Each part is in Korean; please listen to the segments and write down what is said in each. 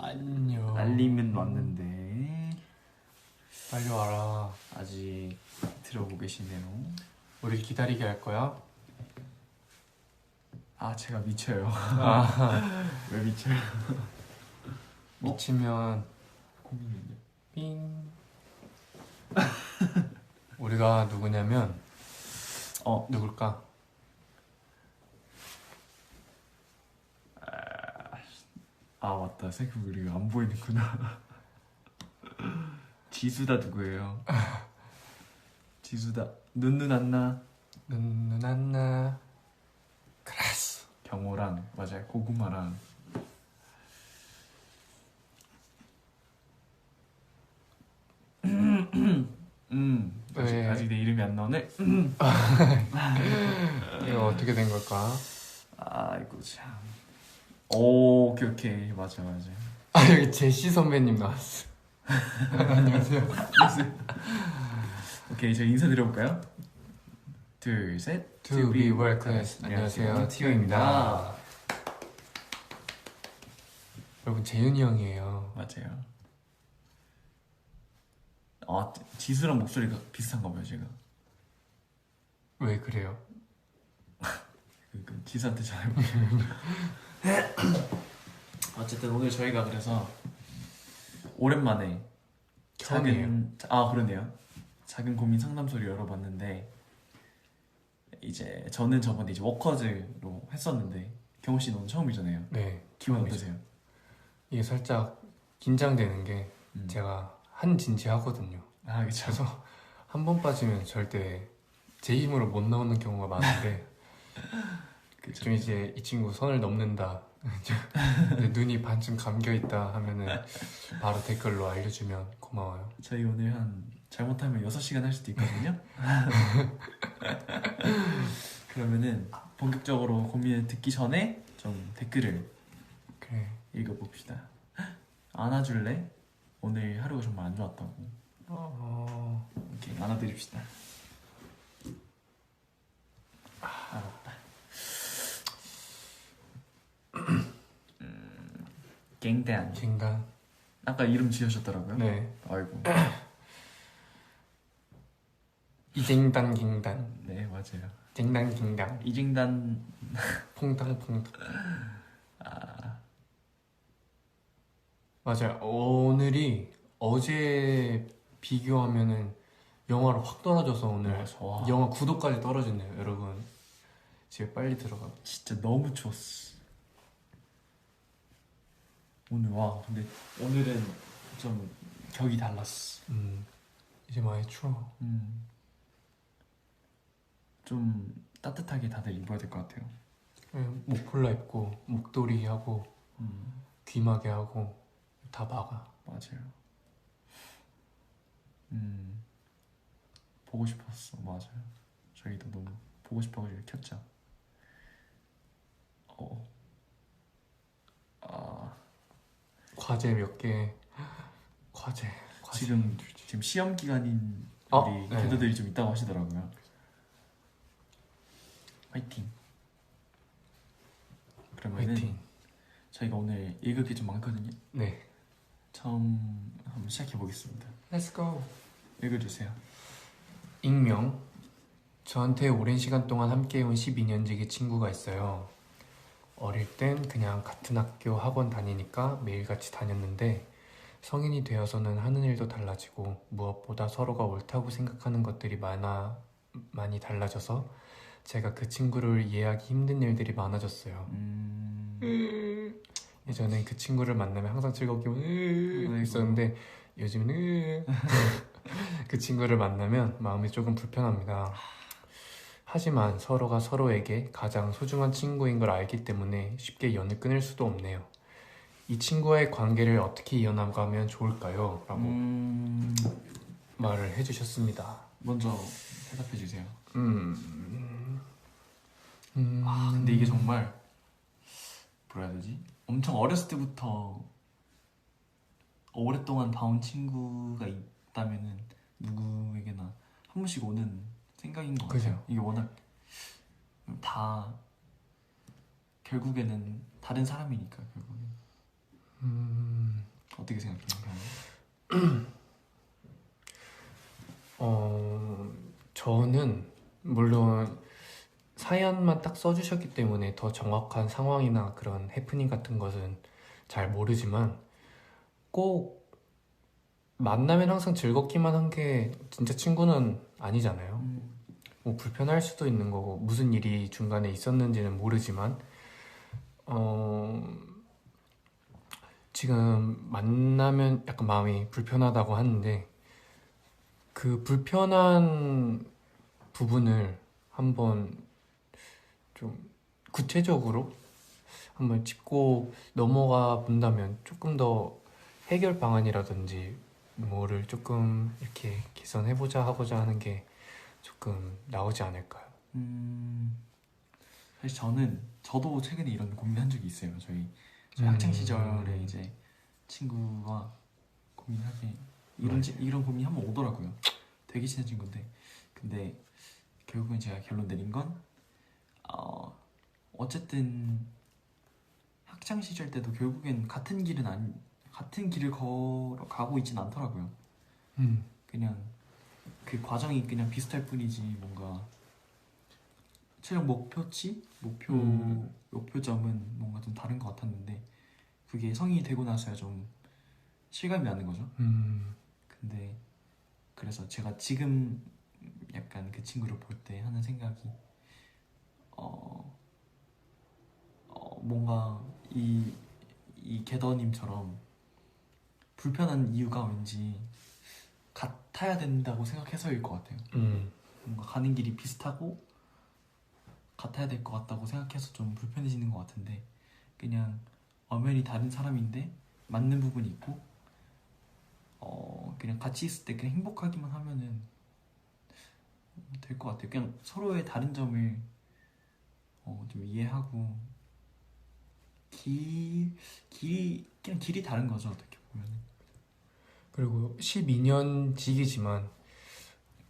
안녕. 알림은 왔는데 빨리 와라. 아직 들어오고 계시네요. 우리 기다리게 할 거야? 아 제가 미쳐요. 아, 왜 미쳐요? 미치면 고민이네. 삥. 우리가 누구냐면 누굴까? 아 맞다, 생각해보니까 우리가 안 보이는구나. 지수다 누구예요? 지수다. 눈 안나. 눈 안나. 그라스. 경호랑 맞아요, 고구마랑. 왜? 아직 내 이름이 안 나오네. 이거 어떻게 된 걸까? 아이고 참. 오, 오케이 맞아. 아, 여기 제시 선배님 나왔어. 안녕하세요. 오케이, 저희 인사드려볼까요? 둘, 셋. To be workless. 안녕하세요, 티오입니다. 여러분, 재윤이 형이에요. 맞아요. 아, 지수랑 목소리가 비슷한가 봐요, 제가. 왜 그래요? 지수한테 전화해볼게요. 어쨌든 오늘 저희가 그래서 오랜만에 그러네요. 작은 고민 상담소를 열어봤는데, 이제 저는 저번에 이제 워커즈로 했었는데 경호 씨는 오늘 처음이잖아요. 네. 기분 어떠세요? 이게 살짝 긴장되는 게 제가 한진지하거든요. 아, 그쵸. 그래서 한 번 빠지면 절대 제 힘으로 못 나오는 경우가 많은데 그쵸. 좀 이제 이 친구 선을 넘는다, 내 눈이 반쯤 감겨있다 하면은 바로 댓글로 알려주면 고마워요. 저희 오늘 잘못하면 6시간 할 수도 있거든요. 그러면은 본격적으로 고민을 듣기 전에 좀 댓글을 그래. 읽어봅시다. 안아줄래? 오늘 하루가 정말 안 좋았다고. 오케이, 안아드립시다. 알았다. 갱단. 갱단. 아까 이름 지으셨더라고요. 네. 아이고. 이갱단 갱단. 네, 맞아요. 갱단 갱단. 이징단. 퐁당퐁당. 맞아요. 오늘이 어제 비교하면은 영화로 확 떨어져서 오늘 와. 영화 구도까지 떨어졌네요. 여러분, 집에 빨리 들어가. 진짜 너무 추웠어. 오늘 근데 오늘은 좀 격이 달랐어. 이제 많이 추워. 좀 따뜻하게 다들 입어야 될 것 같아요. 목폴라 입고 목도리 하고 귀마개 하고 다 막아. 맞아요. 보고 싶었어. 맞아요. 저희도 너무 보고 싶어가지고 켰죠. 과제 몇 개. 과제 지금 시험 기간인 우리 네. 교도들이 좀 있다고 하시더라고요. 화이팅. 그러면은 화이팅. 저희가 오늘 읽을 게 좀 많거든요. 네. 처음 한번 시작해 보겠습니다. Let's go. 읽어주세요. 익명. 저한테 오랜 시간 동안 함께해온 12년지기 친구가 있어요. 어릴 땐 그냥 같은 학교 학원 다니니까 매일같이 다녔는데 성인이 되어서는 하는 일도 달라지고 무엇보다 서로가 옳다고 생각하는 것들이 많이 달라져서 제가 그 친구를 이해하기 힘든 일들이 많아졌어요. 예전엔 그 친구를 만나면 항상 즐겁게 있었는데 요즘은 그 친구를 만나면 마음이 조금 불편합니다. 하지만 서로가 서로에게 가장 소중한 친구인 걸 알기 때문에 쉽게 연을 끊을 수도 없네요. 이 친구와의 관계를 어떻게 이어나가면 좋을까요? 라고 말을 해주셨습니다. 먼저 대답해 주세요. 근데 이게 정말 뭐라 해야 되지? 엄청 어렸을 때부터 오랫동안 봐온 친구가 있다면은 누구에게나 한 번씩 오는 생각인 것 같아요. 그죠? 이게 워낙 다 결국에는 다른 사람이니까 결국엔. 어떻게 생각해요? 저는 물론 사연만 딱 써주셨기 때문에 더 정확한 상황이나 그런 해프닝 같은 것은 잘 모르지만 꼭 만나면 항상 즐겁기만 한 게 진짜 친구는 아니잖아요. 뭐 불편할 수도 있는 거고 무슨 일이 중간에 있었는지는 모르지만 지금 만나면 약간 마음이 불편하다고 하는데 그 불편한 부분을 한번 좀 구체적으로 한번 짚고 넘어가 본다면 조금 더 해결 방안이라든지 뭐를 조금 이렇게 개선해보자 하고자 하는 게 조금 나오지 않을까요? 사실 저도 최근에 이런 고민한 적이 있어요. 저희 학창 시절에 이제 친구와 고민하게 이런 고민이 한번 오더라고요. 되게 친한 친구인데 근데 결국엔 제가 결론 내린 건 어쨌든 학창 시절 때도 결국엔 같은 길을 걸어가고 있진 않더라고요. 그냥 그 과정이 그냥 비슷할 뿐이지 뭔가 최종 목표점은 뭔가 좀 다른 것 같았는데 그게 성인이 되고 나서야 좀 실감이 나는 거죠. 근데 그래서 제가 지금 약간 그 친구를 볼 때 하는 생각이 뭔가 이 게더님처럼 불편한 이유가 왠지 같아야 된다고 생각해서일 것 같아요. 뭔가 가는 길이 비슷하고 같아야 될 것 같다고 생각해서 좀 불편해지는 것 같은데 그냥 엄연히 다른 사람인데 맞는 부분이 있고 그냥 같이 있을 때 그냥 행복하기만 하면은 될 것 같아요. 그냥 서로의 다른 점을 좀 이해하고 그냥 길이 다른 거죠 어떻게 보면. 그리고 12년 지기지만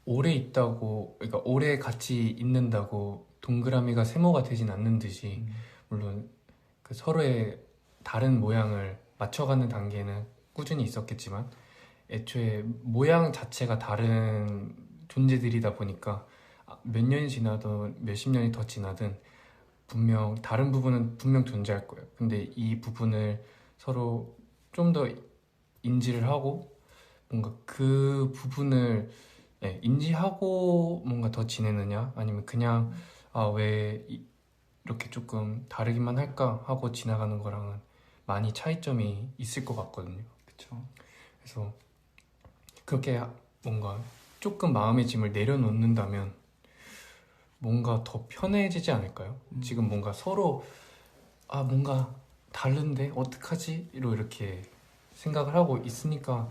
오래 있다고 그러니까 오래 같이 있는다고 동그라미가 세모가 되진 않는 듯이 물론 그 서로의 다른 모양을 맞춰가는 단계는 꾸준히 있었겠지만 애초에 모양 자체가 다른 존재들이다 보니까 몇 년이 지나든 몇십 년이 더 지나든 분명 다른 부분은 분명 존재할 거예요. 근데 이 부분을 서로 좀 더 인지를 하고 뭔가 그 부분을 인지하고 뭔가 더 지내느냐 아니면 그냥 왜 이렇게 조금 다르기만 할까 하고 지나가는 거랑은 많이 차이점이 있을 것 같거든요. 그쵸. 그래서 그렇게 뭔가 조금 마음의 짐을 내려놓는다면 뭔가 더 편해지지 않을까요? 지금 뭔가 서로 뭔가 다른데 어떡하지? 이렇게 생각을 하고 있으니까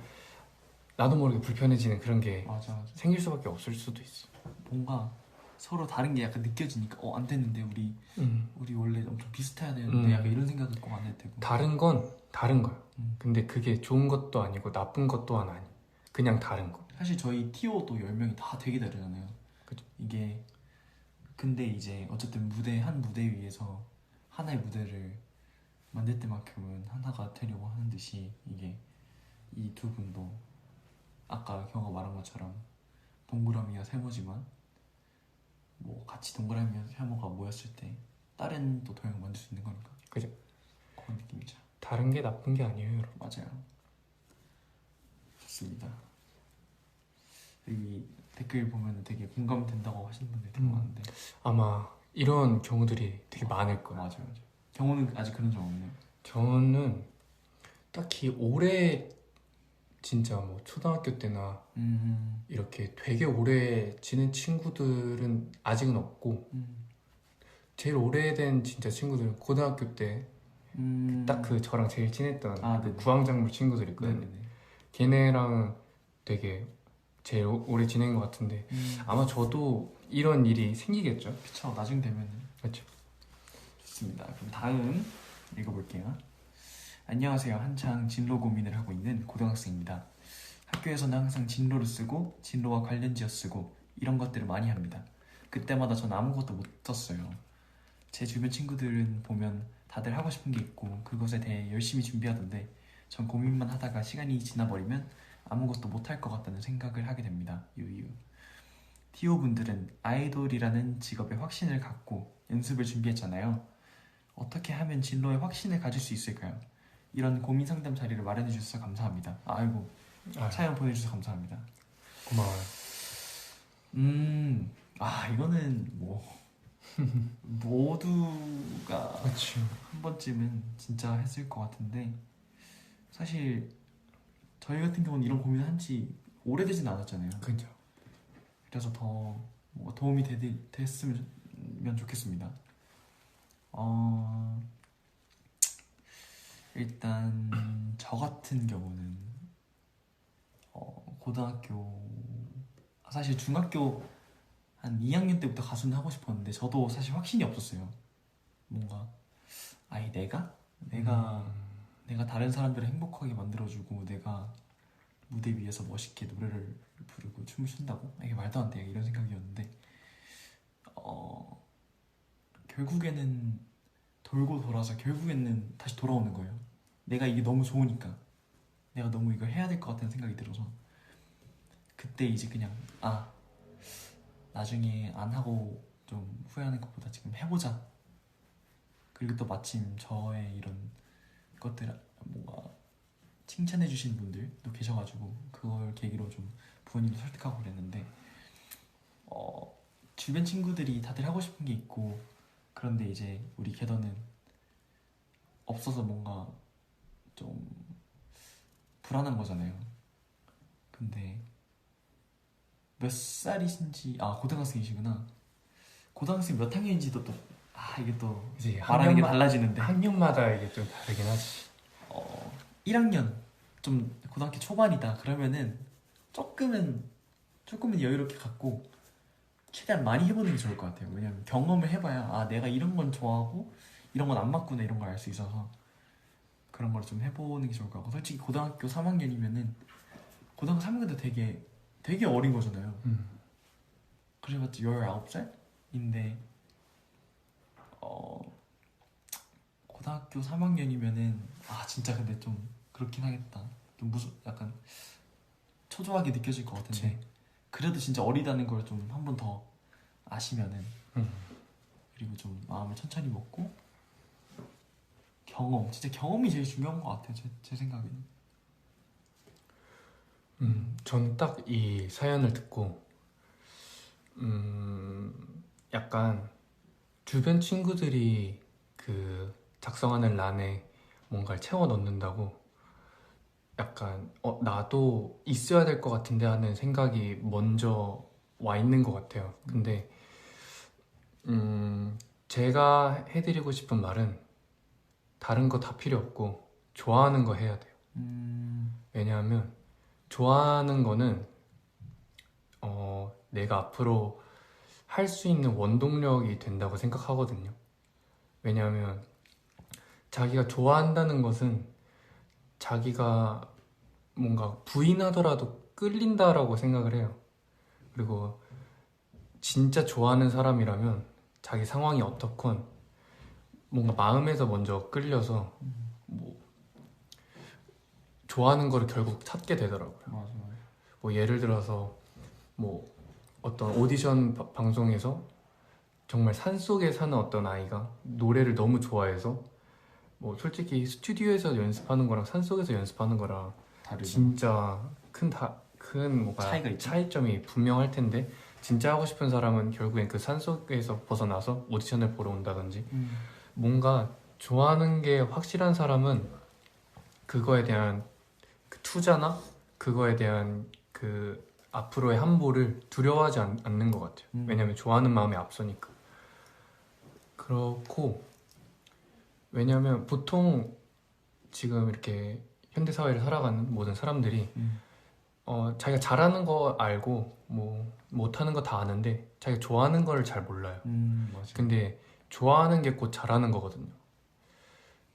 나도 모르게 불편해지는 그런 게 맞아. 생길 수밖에 없을 수도 있어. 뭔가 서로 다른 게 약간 느껴지니까 안 됐는데 우리 원래 엄청 비슷해야 되는데 약간 이런 생각을 꼭 안 해도 되고. 다른 건 다른 거야. 근데 그게 좋은 것도 아니고 나쁜 것 또한 아니. 그냥 다른 거. 사실 저희 TO도 10명이 다 되게 다르잖아요. 그죠. 이게 근데 이제 어쨌든 한 무대 위에서 하나의 무대를 만들 때만큼은 하나가 되려고 하는 듯이 이게 이 두 분도 아까 경호가 말한 것처럼 동그라미와 세모지만 뭐 같이 동그라미와 세모가 모였을 때 다른 또 도형을 만들 수 있는 거니까. 그죠. 그런 느낌이죠. 다른 게 나쁜 게 아니에요, 여러분. 맞아요. 좋습니다. 여기 댓글 보면 되게 공감된다고 하시는 분들이 되게 많은데 아마 이런 경우들이 되게 많을 거예요. 맞아요. 경호는 아직 그런 적 없네요. 저는 딱히 오래 진짜 뭐 초등학교 때나 이렇게 되게 오래 지낸 친구들은 아직은 없고 제일 오래된 진짜 친구들은 고등학교 때 딱 그 저랑 제일 친했던 그 구황작물 친구들 있거든요. 네네네. 걔네랑 되게 제일 오래 지낸 것 같은데 아마 저도 이런 일이 생기겠죠? 그쵸. 나중 되면은. 그렇죠. 좋습니다. 그럼 다음 읽어볼게요. 안녕하세요. 한창 진로 고민을 하고 있는 고등학생입니다. 학교에서는 항상 진로를 쓰고 진로와 관련지어 쓰고 이런 것들을 많이 합니다. 그때마다 전 아무것도 못 썼어요. 제 주변 친구들은 보면 다들 하고 싶은 게 있고 그것에 대해 열심히 준비하던데 전 고민만 하다가 시간이 지나버리면 아무것도 못할 것 같다는 생각을 하게 됩니다. 유유. 티오 분들은 아이돌이라는 직업에 확신을 갖고 연습을 준비했잖아요. 어떻게 하면 진로에 확신을 가질 수 있을까요? 이런 고민 상담 자리를 마련해 주셔서 감사합니다. 아이고, 아유, 사연 보내주셔서 감사합니다. 고마워요. 이거는 뭐 모두가 그렇죠. 한 번쯤은 진짜 했을 것 같은데, 사실 저희 같은 경우는 이런 고민을 한 지 오래되진 않았잖아요. 그죠. 그래서 더 뭔가 도움이 됐으면 좋겠습니다. 일단 저 같은 경우는 고등학교, 사실 중학교 한 2학년 때부터 가수는 하고 싶었는데 저도 사실 확신이 없었어요. 뭔가 아예 내가 다른 사람들을 행복하게 만들어주고 내가 무대 위에서 멋있게 노래를 부르고 춤을 춘다고? 이게 말도 안 돼, 이런 생각이었는데 결국에는 돌고 돌아서 결국에는 다시 돌아오는 거예요. 내가 이게 너무 좋으니까, 내가 너무 이걸 해야 될 것 같다는 생각이 들어서 그때 이제 그냥 나중에 안 하고 좀 후회하는 것보다 지금 해보자. 그리고 또 마침 저의 이런 것들 뭔가 칭찬해 주신 분들도 계셔가지고 그걸 계기로 좀 부모님도 설득하고 그랬는데, 주변 친구들이 다들 하고 싶은 게 있고 그런데 이제 우리 궤도는 없어서 뭔가 좀 불안한 거잖아요. 근데 몇 살이신지, 고등학생이시구나. 고등학생 몇 학년인지도 또 이게 또 이제 말하는 게 달라지는데, 학년마다 이게 좀 다르긴 하지. 1학년 좀 고등학교 초반이다 그러면은 조금은 여유롭게 갖고 최대한 많이 해보는 게 좋을 것 같아요. 왜냐면 경험을 해봐야 내가 이런 건 좋아하고 이런 건 안 맞구나, 이런 걸 알 수 있어서 그런 걸 좀 해보는 게 좋을 것 같고, 솔직히 고등학교 3학년이면은 고등학교 3학년도 되게 어린 거잖아요. 그래봤자 19살인데 고등학교 3학년이면은 진짜 근데 좀 그렇긴 하겠다. 좀 약간 초조하게 느껴질 것 같은데, 그치. 그래도 진짜 어리다는 걸 좀 한 번 더 아시면은, 그리고 좀 마음을 천천히 먹고 진짜 경험이 제일 중요한 것 같아요. 제 생각에는. 전 딱 이 사연을 듣고 약간 주변 친구들이 그 작성하는 란에 뭔가를 채워 넣는다고 약간 나도 있어야 될 것 같은데 하는 생각이 먼저 와 있는 것 같아요. 근데 제가 해드리고 싶은 말은 다른 거 다 필요 없고 좋아하는 거 해야 돼요. 왜냐하면 좋아하는 거는 내가 앞으로 할 수 있는 원동력이 된다고 생각하거든요. 왜냐하면 자기가 좋아한다는 것은 자기가 뭔가 부인하더라도 끌린다라고 생각을 해요. 그리고 진짜 좋아하는 사람이라면 자기 상황이 어떻건 뭔가 마음에서 먼저 끌려서 뭐 좋아하는 거를 결국 찾게 되더라고요. 맞아. 뭐 예를 들어서 뭐 어떤 오디션 방송에서 정말 산속에 사는 어떤 아이가 노래를 너무 좋아해서 뭐 솔직히 스튜디오에서 연습하는 거랑 산속에서 연습하는 거랑 다르죠. 진짜 큰 뭐가 차이가 있죠. 차이점이 분명할 텐데, 진짜 하고 싶은 사람은 결국엔 그 산속에서 벗어나서 오디션을 보러 온다든지 뭔가 좋아하는 게 확실한 사람은 그거에 대한 그 투자나 그거에 대한 그 앞으로의 함보를 두려워하지 않는 것 같아요. 왜냐면 좋아하는 마음이 앞서니까. 그렇고, 왜냐면 보통 지금 이렇게 현대사회를 살아가는 모든 사람들이 자기가 잘하는 거 알고 뭐 못하는 거 다 아는데 자기가 좋아하는 거를 잘 몰라요. 맞아. 근데 좋아하는 게 곧 잘하는 거거든요.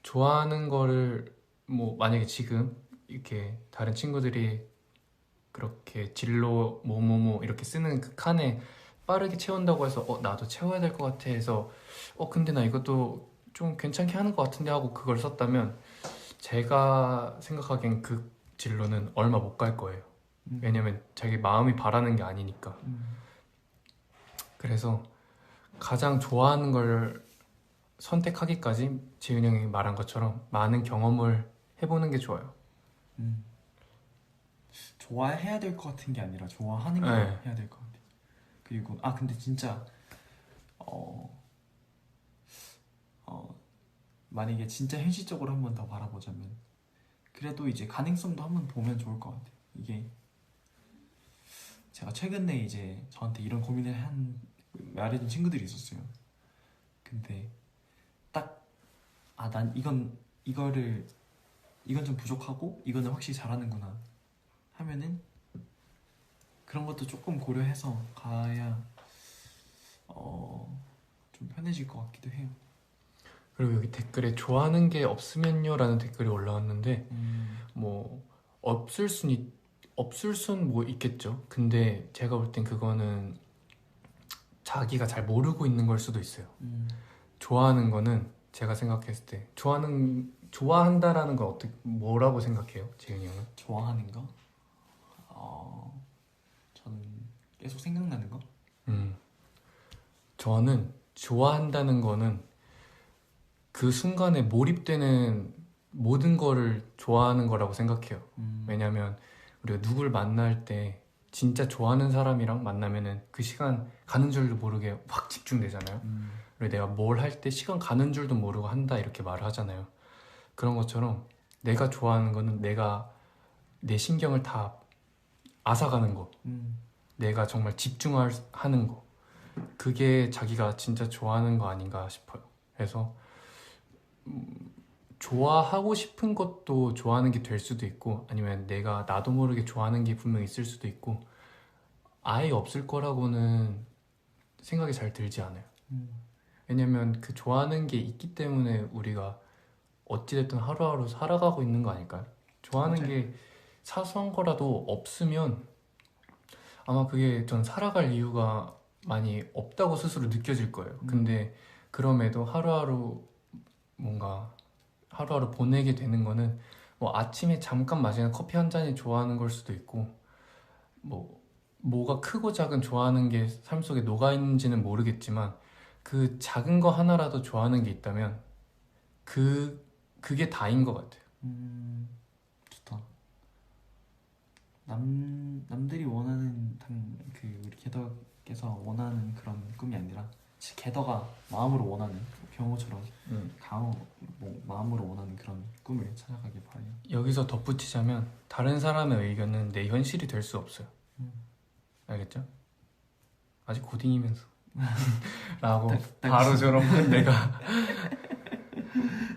좋아하는 거를 뭐 만약에 지금 이렇게 다른 친구들이 그렇게 진로 뭐뭐뭐 이렇게 쓰는 그 칸에 빠르게 채운다고 해서 나도 채워야 될 것 같아 해서 근데 나 이것도 좀 괜찮게 하는 것 같은데 하고 그걸 썼다면 제가 생각하기엔 그 진로는 얼마 못 갈 거예요. 왜냐면 자기 마음이 바라는 게 아니니까. 그래서 가장 좋아하는 걸 선택하기까지 재윤이 형이 말한 것처럼 많은 경험을 해보는 게 좋아요. 좋아해야 될 것 같은 게 아니라 좋아하는 걸 네. 해야 될 것 같아. 그리고 근데 진짜 만약에 진짜 현실적으로 한 번 더 바라보자면 그래도 이제 가능성도 한번 보면 좋을 것 같아. 이게 제가 최근에 이제 저한테 이런 고민을 말해준 친구들이 있었어요. 근데 딱 난 이건 좀 부족하고 이거는 확실히 잘하는구나 하면은 그런 것도 조금 고려해서 가야 좀 편해질 것 같기도 해요. 그리고 여기 댓글에 좋아하는 게 없으면요 라는 댓글이 올라왔는데 뭐 없을 순 뭐 있겠죠. 근데 제가 볼 땐 그거는 자기가 잘 모르고 있는 걸 수도 있어요. 좋아하는 거는 제가 생각했을 때 좋아한다라는 건 뭐라고 생각해요, 재윤이 형은? 좋아하는 거? 저는 계속 생각나는 거? 저는 좋아한다는 거는 그 순간에 몰입되는 모든 거를 좋아하는 거라고 생각해요. 왜냐면 우리가 누굴 만날 때 진짜 좋아하는 사람이랑 만나면은 그 시간 가는 줄도 모르게 확 집중되잖아요. 그리고 내가 뭘 할 때 시간 가는 줄도 모르고 한다 이렇게 말을 하잖아요. 그런 것처럼 내가 좋아하는 거는 내가 내 신경을 다 앗아가는 거, 내가 정말 집중하는 거, 그게 자기가 진짜 좋아하는 거 아닌가 싶어요. 그래서 좋아하고 싶은 것도 좋아하는 게 될 수도 있고, 아니면 내가 나도 모르게 좋아하는 게 분명히 있을 수도 있고, 아예 없을 거라고는 생각이 잘 들지 않아요. 왜냐면 그 좋아하는 게 있기 때문에 우리가 어찌됐든 하루하루 살아가고 있는 거 아닐까요? 좋아하는 맞아요. 게 사소한 거라도 없으면 아마 그게 전 살아갈 이유가 많이 없다고 스스로 느껴질 거예요. 근데 그럼에도 하루하루 보내게 되는 거는 뭐 아침에 잠깐 마시는 커피 한 잔이 좋아하는 걸 수도 있고, 뭐가 크고 작은 좋아하는 게 삶 속에 녹아있는지는 모르겠지만 그 작은 거 하나라도 좋아하는 게 있다면 그게 다인 것 같아요. 좋다. 남들이 원하는 우리 개덕께서 원하는 그런 꿈이 아니라 개덕가 마음으로 원하는 병호처럼 마음으로 원하는 그런 꿈을 찾아가길 바래요. 여기서 덧붙이자면 다른 사람의 의견은 내 현실이 될 수 없어요. 알겠죠? 아직 고딩이면서 라고 바로 졸업한 내가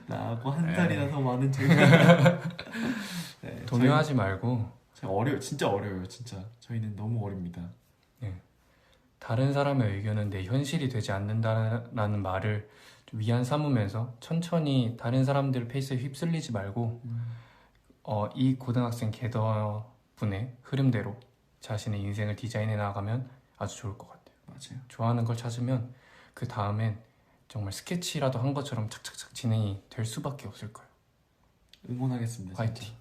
나하고 한 살이나 더 많은 제가 네, 동요하지 말고 진짜 어려워요. 진짜 저희는 너무 어립니다. 다른 사람의 의견은 내 현실이 되지 않는다라는 말을 좀 위안 삼으면서 천천히 다른 사람들 페이스에 휩쓸리지 말고 이 고등학생 개더분의 흐름대로 자신의 인생을 디자인해 나가면 아주 좋을 것 같아요. 맞아요. 좋아하는 걸 찾으면 그 다음엔 정말 스케치라도 한 것처럼 착착착 진행이 될 수밖에 없을 거예요. 응원하겠습니다. 화이팅! 진짜.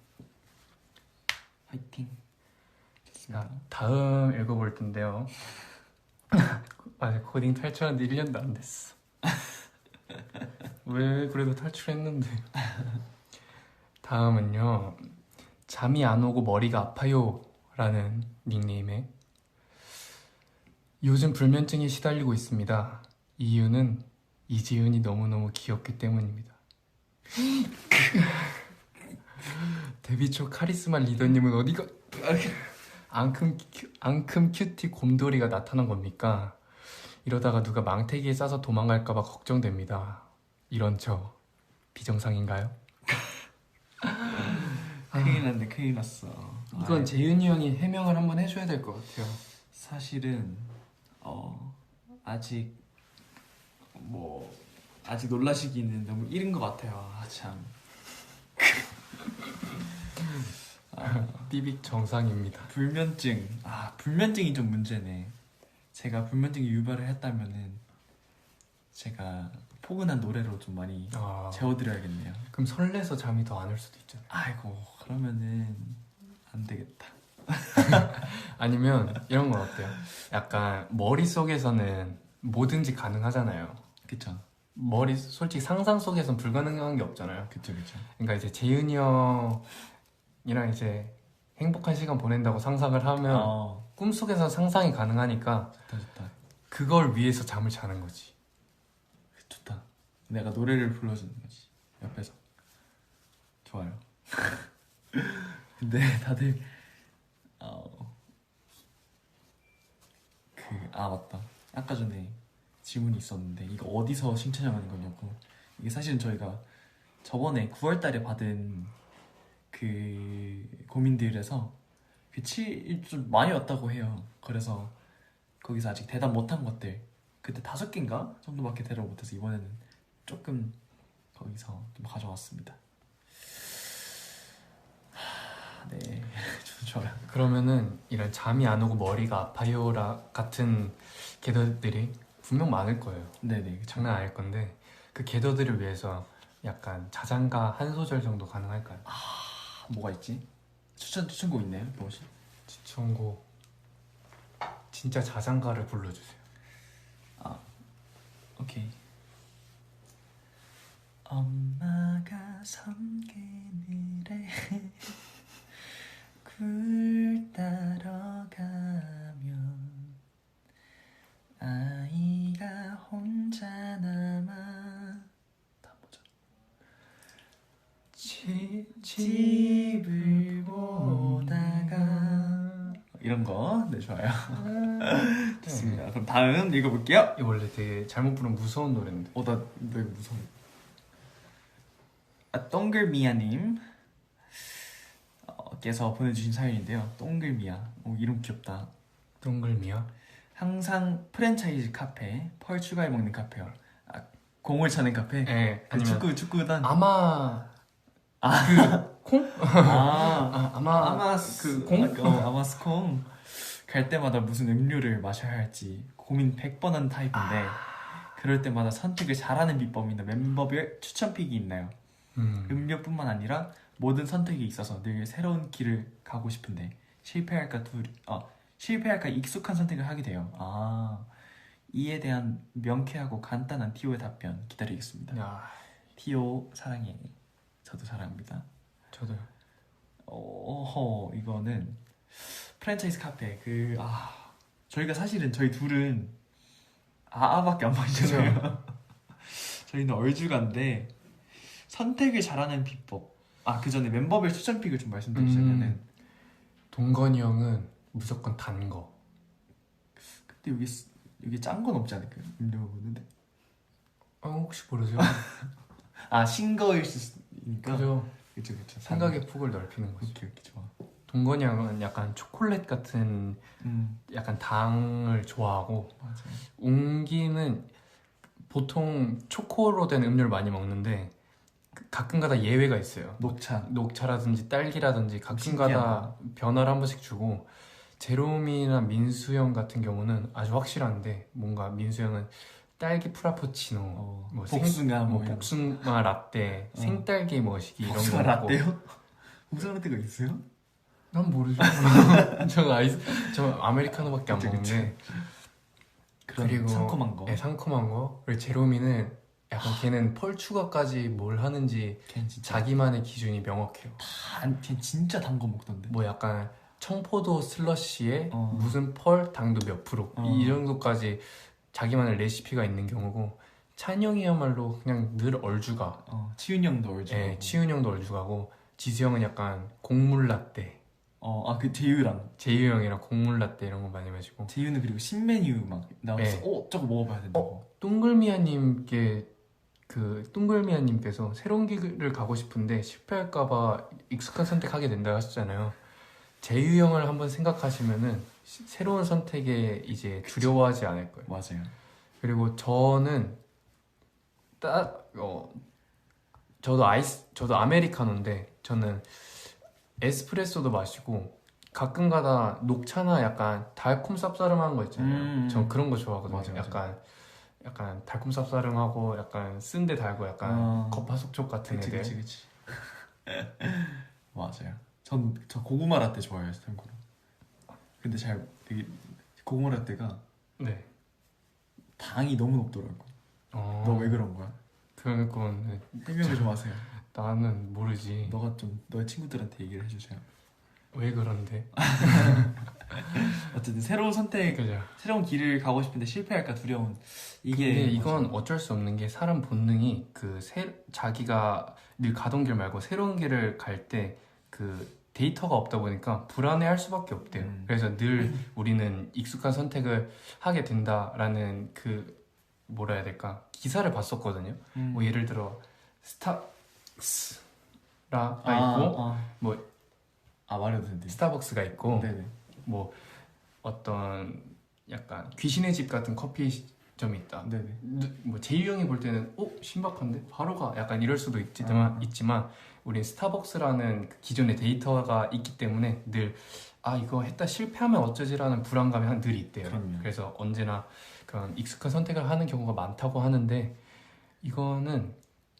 화이팅! 자, 다음 읽어볼 텐데요. 아직 코딩 탈출한 지 1년도 안 됐어. 왜 그래도 탈출했는데. 다음은요, 잠이 안 오고 머리가 아파요 라는 닉네임에 요즘 불면증에 시달리고 있습니다. 이유는 이지은이 너무너무 귀엽기 때문입니다. 데뷔 초 카리스마 리더님은 어디가 앙큼 큐티 곰돌이가 나타난 겁니까? 이러다가 누가 망태기에 싸서 도망갈까봐 걱정됩니다. 이런 저 비정상인가요? 큰일 났네. 큰일 났어. 이건 재윤이 형이 해명을 한번 해줘야 될 것 같아요. 사실은 아직 놀라시기는 너무 이른 것 같아요. 참. 삐빅 정상입니다. 불면증이 좀 문제네. 제가 불면증이 유발을 했다면은 제가 포근한 노래로 좀 많이 아, 재워드려야겠네요. 그럼 설레서 잠이 더 안 올 수도 있잖아요. 아이고 그러면은 안 되겠다. 아니면 이런 건 어때요? 약간 머릿속에서는 뭐든지 가능하잖아요. 그쵸 솔직히 상상 속에선 불가능한 게 없잖아요. 그쵸. 그러니까 이제 재윤이 형이랑 이제 행복한 시간 보낸다고 상상을 하면 꿈속에서 상상이 가능하니까 좋다. 그걸 위해서 잠을 자는 거지. 좋다. 내가 노래를 불러주는 거지 옆에서. 좋아요. 근데 다들 맞다. 아까 전에 질문이 있었는데 이거 어디서 신청하는 거냐고. 이게 사실은 저희가 저번에 9월 달에 받은 그 고민들에서 좀 많이 왔다고 해요. 그래서 거기서 아직 대답 못한 것들 그때 5개인가 정도밖에 대답 못해서 이번에는 조금 거기서 좀 가져왔습니다. 네, 좀 좋아요. 그러면은 이런 잠이 안 오고 머리가 아파요라 같은 계더들이 분명 많을 거예요. 네네, 장난 아닐 건데 그 계더들을 위해서 약간 자장가 한 소절 정도 가능할까요? 뭐가 있지? 추천곡 있나요, 혹시? 추천곡 진짜 자장가를 불러주세요. 오케이. 엄마가 섬기늘에 굴 따러 가면 아이가 혼자 남아. 다 보자. 집을 보다가 이런 거. 네, 좋아요. 좋습니다. 그럼 다음 읽어볼게요. 이 원래 되게 잘못 부르면 무서운 노래인데. 나 무서워. 동글미야님 께서 보내주신 사연인데요. 동글미야, 이름 귀엽다. 동글미야? 항상 프랜차이즈 카페, 펄 추가해 먹는 카페요. 공을 차는 카페? 네, 그 아니면 축구단. 아마 그 콩? 아마 그 콩? 아마스콩. 갈 때마다 무슨 음료를 마셔야 할지 고민 100번 하는 타입인데 그럴 때마다 선택을 잘하는 비법이나 멤버별 추천픽이 있나요? 음료뿐만 아니라 모든 선택에 있어서 늘 새로운 길을 가고 싶은데 실패할까 익숙한 선택을 하게 돼요. 이에 대한 명쾌하고 간단한 티오의 답변 기다리겠습니다. 야, 티오 사랑해. 저도 사랑합니다. 저도요. 이거는 프랜차이즈 카페 저희가 사실은 저희 둘은 밖에 안 마시잖아요. 저희는 얼주가인데 선택을 잘하는 비법. 그 전에 멤버별 추천픽을 좀 말씀드리자면은 동건이 형은 무조건 단 거. 근데 여기 짠 건 없지 않을까요? 음료 먹는데. 혹시 모르죠? 신 거일 수 있으니까. 그죠. 그쵸. 생각의 폭을 넓히는 거죠. 오케이, 좋아. 동건이 형은 약간 초콜릿 같은 약간 당을 좋아하고, 맞아요. 웅기는 보통 초코로 된 음료를 많이 먹는데 가끔가다 예외가 있어요. 녹차라든지 딸기라든지 가끔가다 변화를 한 번씩 주고, 제롬이나 민수 형 같은 경우는 아주 확실한데 뭔가 민수 형은 딸기 프라푸치노, 복숭아 라떼, 생딸기 머시기 이런 거. 복숭아 라떼요? 복숭아 라떼가 있어요? 난 모르죠. 저 아메리카노밖에 안 먹는데. 그리고 상큼한 거. 네, 상큼한 거. 그리고 제롬이는 약간 걔는 펄추가까지 뭘 하는지 자기만의 기준이 명확해요. 걔 진짜 단 거 먹던데. 뭐 약간 청포도 슬러시에 무슨 펄 당도 몇 프로 이 정도까지 자기만의 레시피가 있는 경우고, 찬영이야말로 그냥 늘 얼주가. 치윤 형도 얼주가. 네, 치윤 형도 얼주가고, 지수 형은 약간 곡물 라떼. 그 제유랑 제유 형이랑 곡물 라떼 이런 거 많이 마시고. 제유는 그리고 신메뉴 막 나와서 네. 저거 먹어봐야 된다고. 뚱글미아님께서 새로운 길을 가고 싶은데 실패할까봐 익숙한 선택하게 된다 하셨잖아요. 제유 형을 한번 생각하시면은 새로운 선택에 이제 두려워하지 않을 거예요. 맞아요. 그리고 저는 저도 아메리카노인데 저는 에스프레소도 마시고 가끔가다 녹차나 약간 달콤 쌉싸름한 거 있잖아요. 전 그런 거 좋아하거든요. 맞아. 약간 약간 달콤 쌉싸름하고 약간 쓴 데 달고 약간 겉바속촉 같은 그치 애들. 그치 그치. 맞아요. 저 고구마 라떼 좋아해요, 참고로. 근데 잘 되게 고구마 라떼가 네. 당이 너무 높더라고. 어. 너 왜 그런 거야? 그건 해명을 좀 하세요. 나는 모르지. 너가 좀 너의 친구들한테 얘기를 해주세요. 왜 그런데? 어쨌든 새로운 선택, 그죠. 새로운 길을 가고 싶은데 실패할까 두려운 이게. 근데 이건 맞아요. 어쩔 수 없는 게 사람 본능이 자기가 늘 가던 길 말고 새로운 길을 갈 때 그 데이터가 없다 보니까 불안해할 수밖에 없대요. 그래서 늘 우리는 익숙한 선택을 하게 된다라는 그 뭐라 해야 될까 기사를 봤었거든요. 뭐 예를 들어 스타벅스라가 있고 뭐 말해도 된대. 스타벅스가 있고 네네. 뭐 어떤 약간 귀신의 집 같은 커피점이 있다. 네네. 뭐 제이 형이 볼 때는 신박한데 바로 가 약간 이럴 수도 있지만 우린 스타벅스라는 그 기존의 데이터가 있기 때문에 늘 이거 했다 실패하면 어쩌지라는 불안감이 늘 있대요. 그럼요. 그래서 언제나 그런 익숙한 선택을 하는 경우가 많다고 하는데 이거는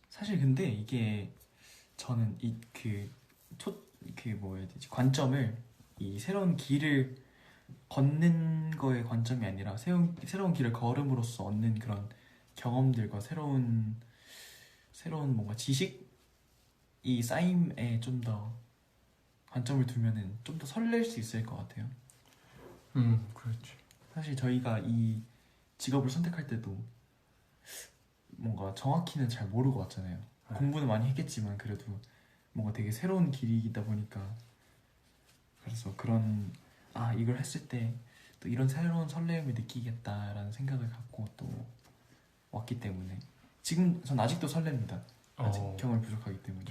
사실 근데 이게 저는 뭐 해야 되지? 관점을 이 새로운 길을 걷는 거의 관점이 아니라 새로운 길을 걸음으로써 얻는 그런 경험들과 새로운 뭔가 지식이 쌓임에 좀 더 관점을 두면은 좀 더 설렐 수 있을 것 같아요. 그렇지. 사실 저희가 이 직업을 선택할 때도 뭔가 정확히는 잘 모르고 왔잖아요. 네. 공부는 많이 했겠지만 그래도 뭔가 되게 새로운 길이다 보니까 그래서 그런 이걸 했을 때 또 이런 새로운 설레임을 느끼겠다라는 생각을 갖고 또 왔기 때문에 지금 전 아직도 설렙니다. 아직 경험이 부족하기 때문에.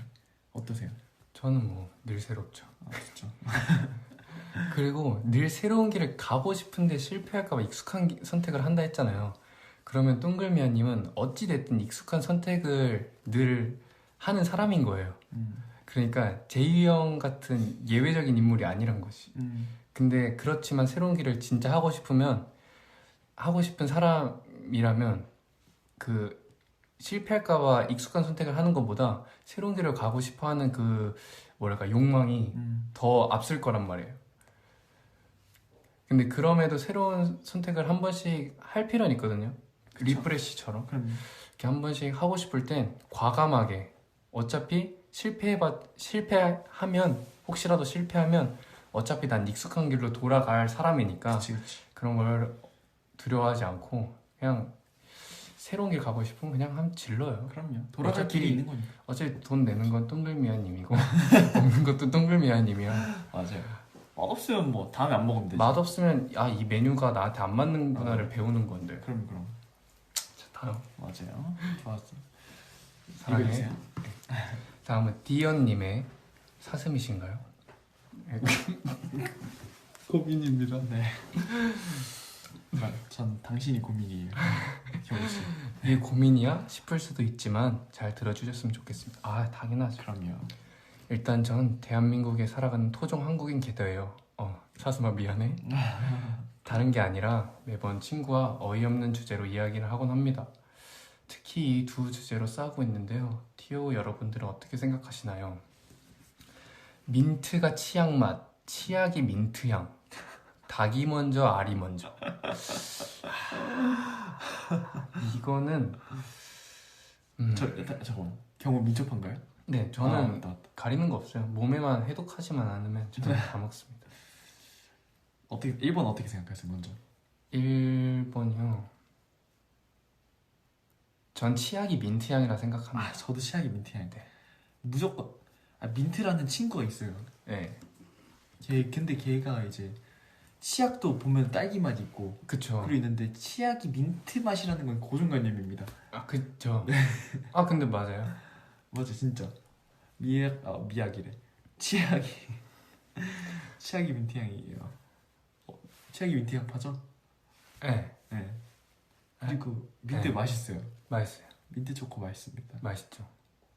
어떠세요? 저는 뭐 늘 새롭죠. 진짜. 그리고 늘 새로운 길을 가고 싶은데 실패할까봐 익숙한 선택을 한다 했잖아요. 그러면 동글미아님은 어찌됐든 익숙한 선택을 늘 하는 사람인 거예요. 그러니까 제이 형 같은 예외적인 인물이 아니란 거지. 근데 그렇지만 새로운 길을 진짜 하고 싶으면 하고 싶은 사람이라면 그 실패할까봐 익숙한 선택을 하는 것보다 새로운 길을 가고 싶어하는 그 뭐랄까 욕망이 더 앞설 거란 말이에요. 근데 그럼에도 새로운 선택을 한 번씩 할 필요는 있거든요. 그쵸. 리프레시처럼 그럼 이렇게 한 번씩 하고 싶을 땐 과감하게 어차피 실패하면 혹시라도 실패하면 어차피 난 익숙한 길로 돌아갈 사람이니까 그치. 그런 걸 두려워하지 않고 그냥 새로운 길 가고 싶으면 그냥 한번 질러요. 그럼요. 돌아갈 어차피- 길이 있는 거니까. 어차피 돈 내는 건 동글미아님이고 먹는 것도 동글미아님이야. 맞아요. 맛없으면 뭐 다음에 안 먹으면 되지. 맛없으면 이 메뉴가 나한테 안 맞는구나를 배우는 건데. 그럼. 자, 다음 맞아요. 좋았어. 사랑해. 읽어주세요. 다음은 디언님의 사슴이신가요? 고민입니다. 네. 전 당신이 고민이에요. 경우씨. 이게 고민이야 싶을 수도 있지만 잘 들어주셨으면 좋겠습니다. 당연하죠. 그럼요. 일단 전 대한민국에 살아가는 토종 한국인 개더예요. 사슴아 미안해. 다른 게 아니라 매번 친구와 어이없는 주제로 이야기를 하곤 합니다. 특히 이 두 주제로 싸우고 있는데요. 티오 여러분들은 어떻게 생각하시나요? 민트가 치약 맛, 치약이 민트향. 닭이 먼저, 알이 먼저. 이거는 잠깐만. 경우 민첩한가요? 네, 저는 맞다. 가리는 거 없어요. 몸에만 해독하지만 않으면 저는 다 먹습니다. 1번 어떻게 생각하세요, 먼저? 1번이요. 전 치약이 민트향이라 생각합니다. 저도 치약이 민트향. 네. 무조건. 민트라는 친구가 있어요. 네, 근데 걔가 이제 치약도 보면 딸기 맛 있고 그쵸. 그리고 있는데 치약이 민트 맛이라는 건 고정관념입니다. 그쵸. 근데 맞아요. 맞아, 진짜. 미약이래. 치약이 민트향이에요. 치약이 민트향 파죠? 네, 네. 그리고 민트 네. 맛있어요. 맛있어요. 민트 초코 맛있습니다. 맛있죠.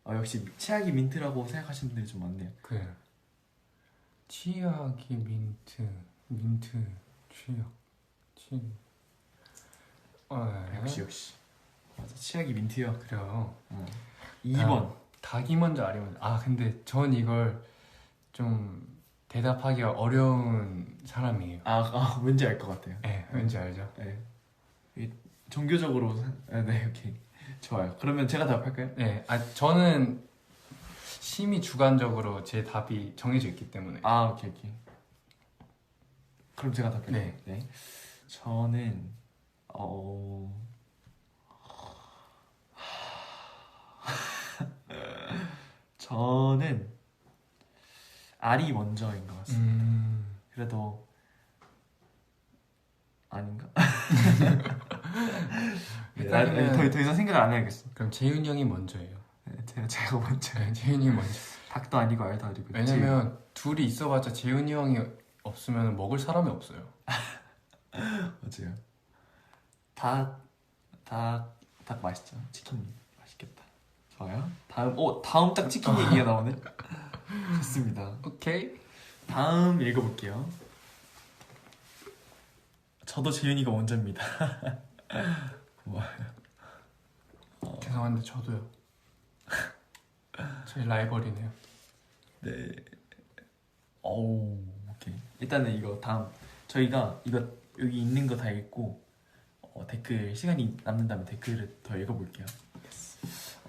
역시 치약이 민트라고 생각하시는 분들이 좀 많네요. 그래요. 치약이 민트, 치약, 네. 역시. 맞아. 치약이 민트요. 그래요. 2번. 닭이 먼저 알이 먼저. 아 근데 전 이걸 좀 대답하기가 어려운 사람이에요. 왠지 알 것 같아요. 네, 왠지 알죠? 네. 이게 종교적으로 네, 오케이. 좋아요. 그러면 제가 답할까요? 네, 저는 심히 주관적으로 제 답이 정해져 있기 때문에. 오케이. 그럼 제가 답할게요. 네. 저는 저는 알이 먼저인 것 같습니다. 그래도 아닌가? 더 이상 생각을 안 해야겠어. 그럼 재윤이 형이 먼저예요. 네, 제가 먼저. 네, 재윤이 형이 먼저. 닭도 아니고 알도 아니고. 왜냐면 둘이 있어봤자 재윤이 형이 없으면 먹을 사람이 없어요. 맞아요. 닭 맛있죠. 치킨 맛있겠다. 좋아요. 다음 딱 치킨 얘기가 나오네. 좋습니다. 오케이. 다음 읽어볼게요. 저도 재윤이가 먼저입니다. 고마워요. 죄송한데 저도요. 저희 라이벌이네요. 네. 오케이. 일단은 이거 다음 저희가 이거 여기 있는 거 다 읽고 댓글 시간이 남는다면 댓글을 더 읽어볼게요.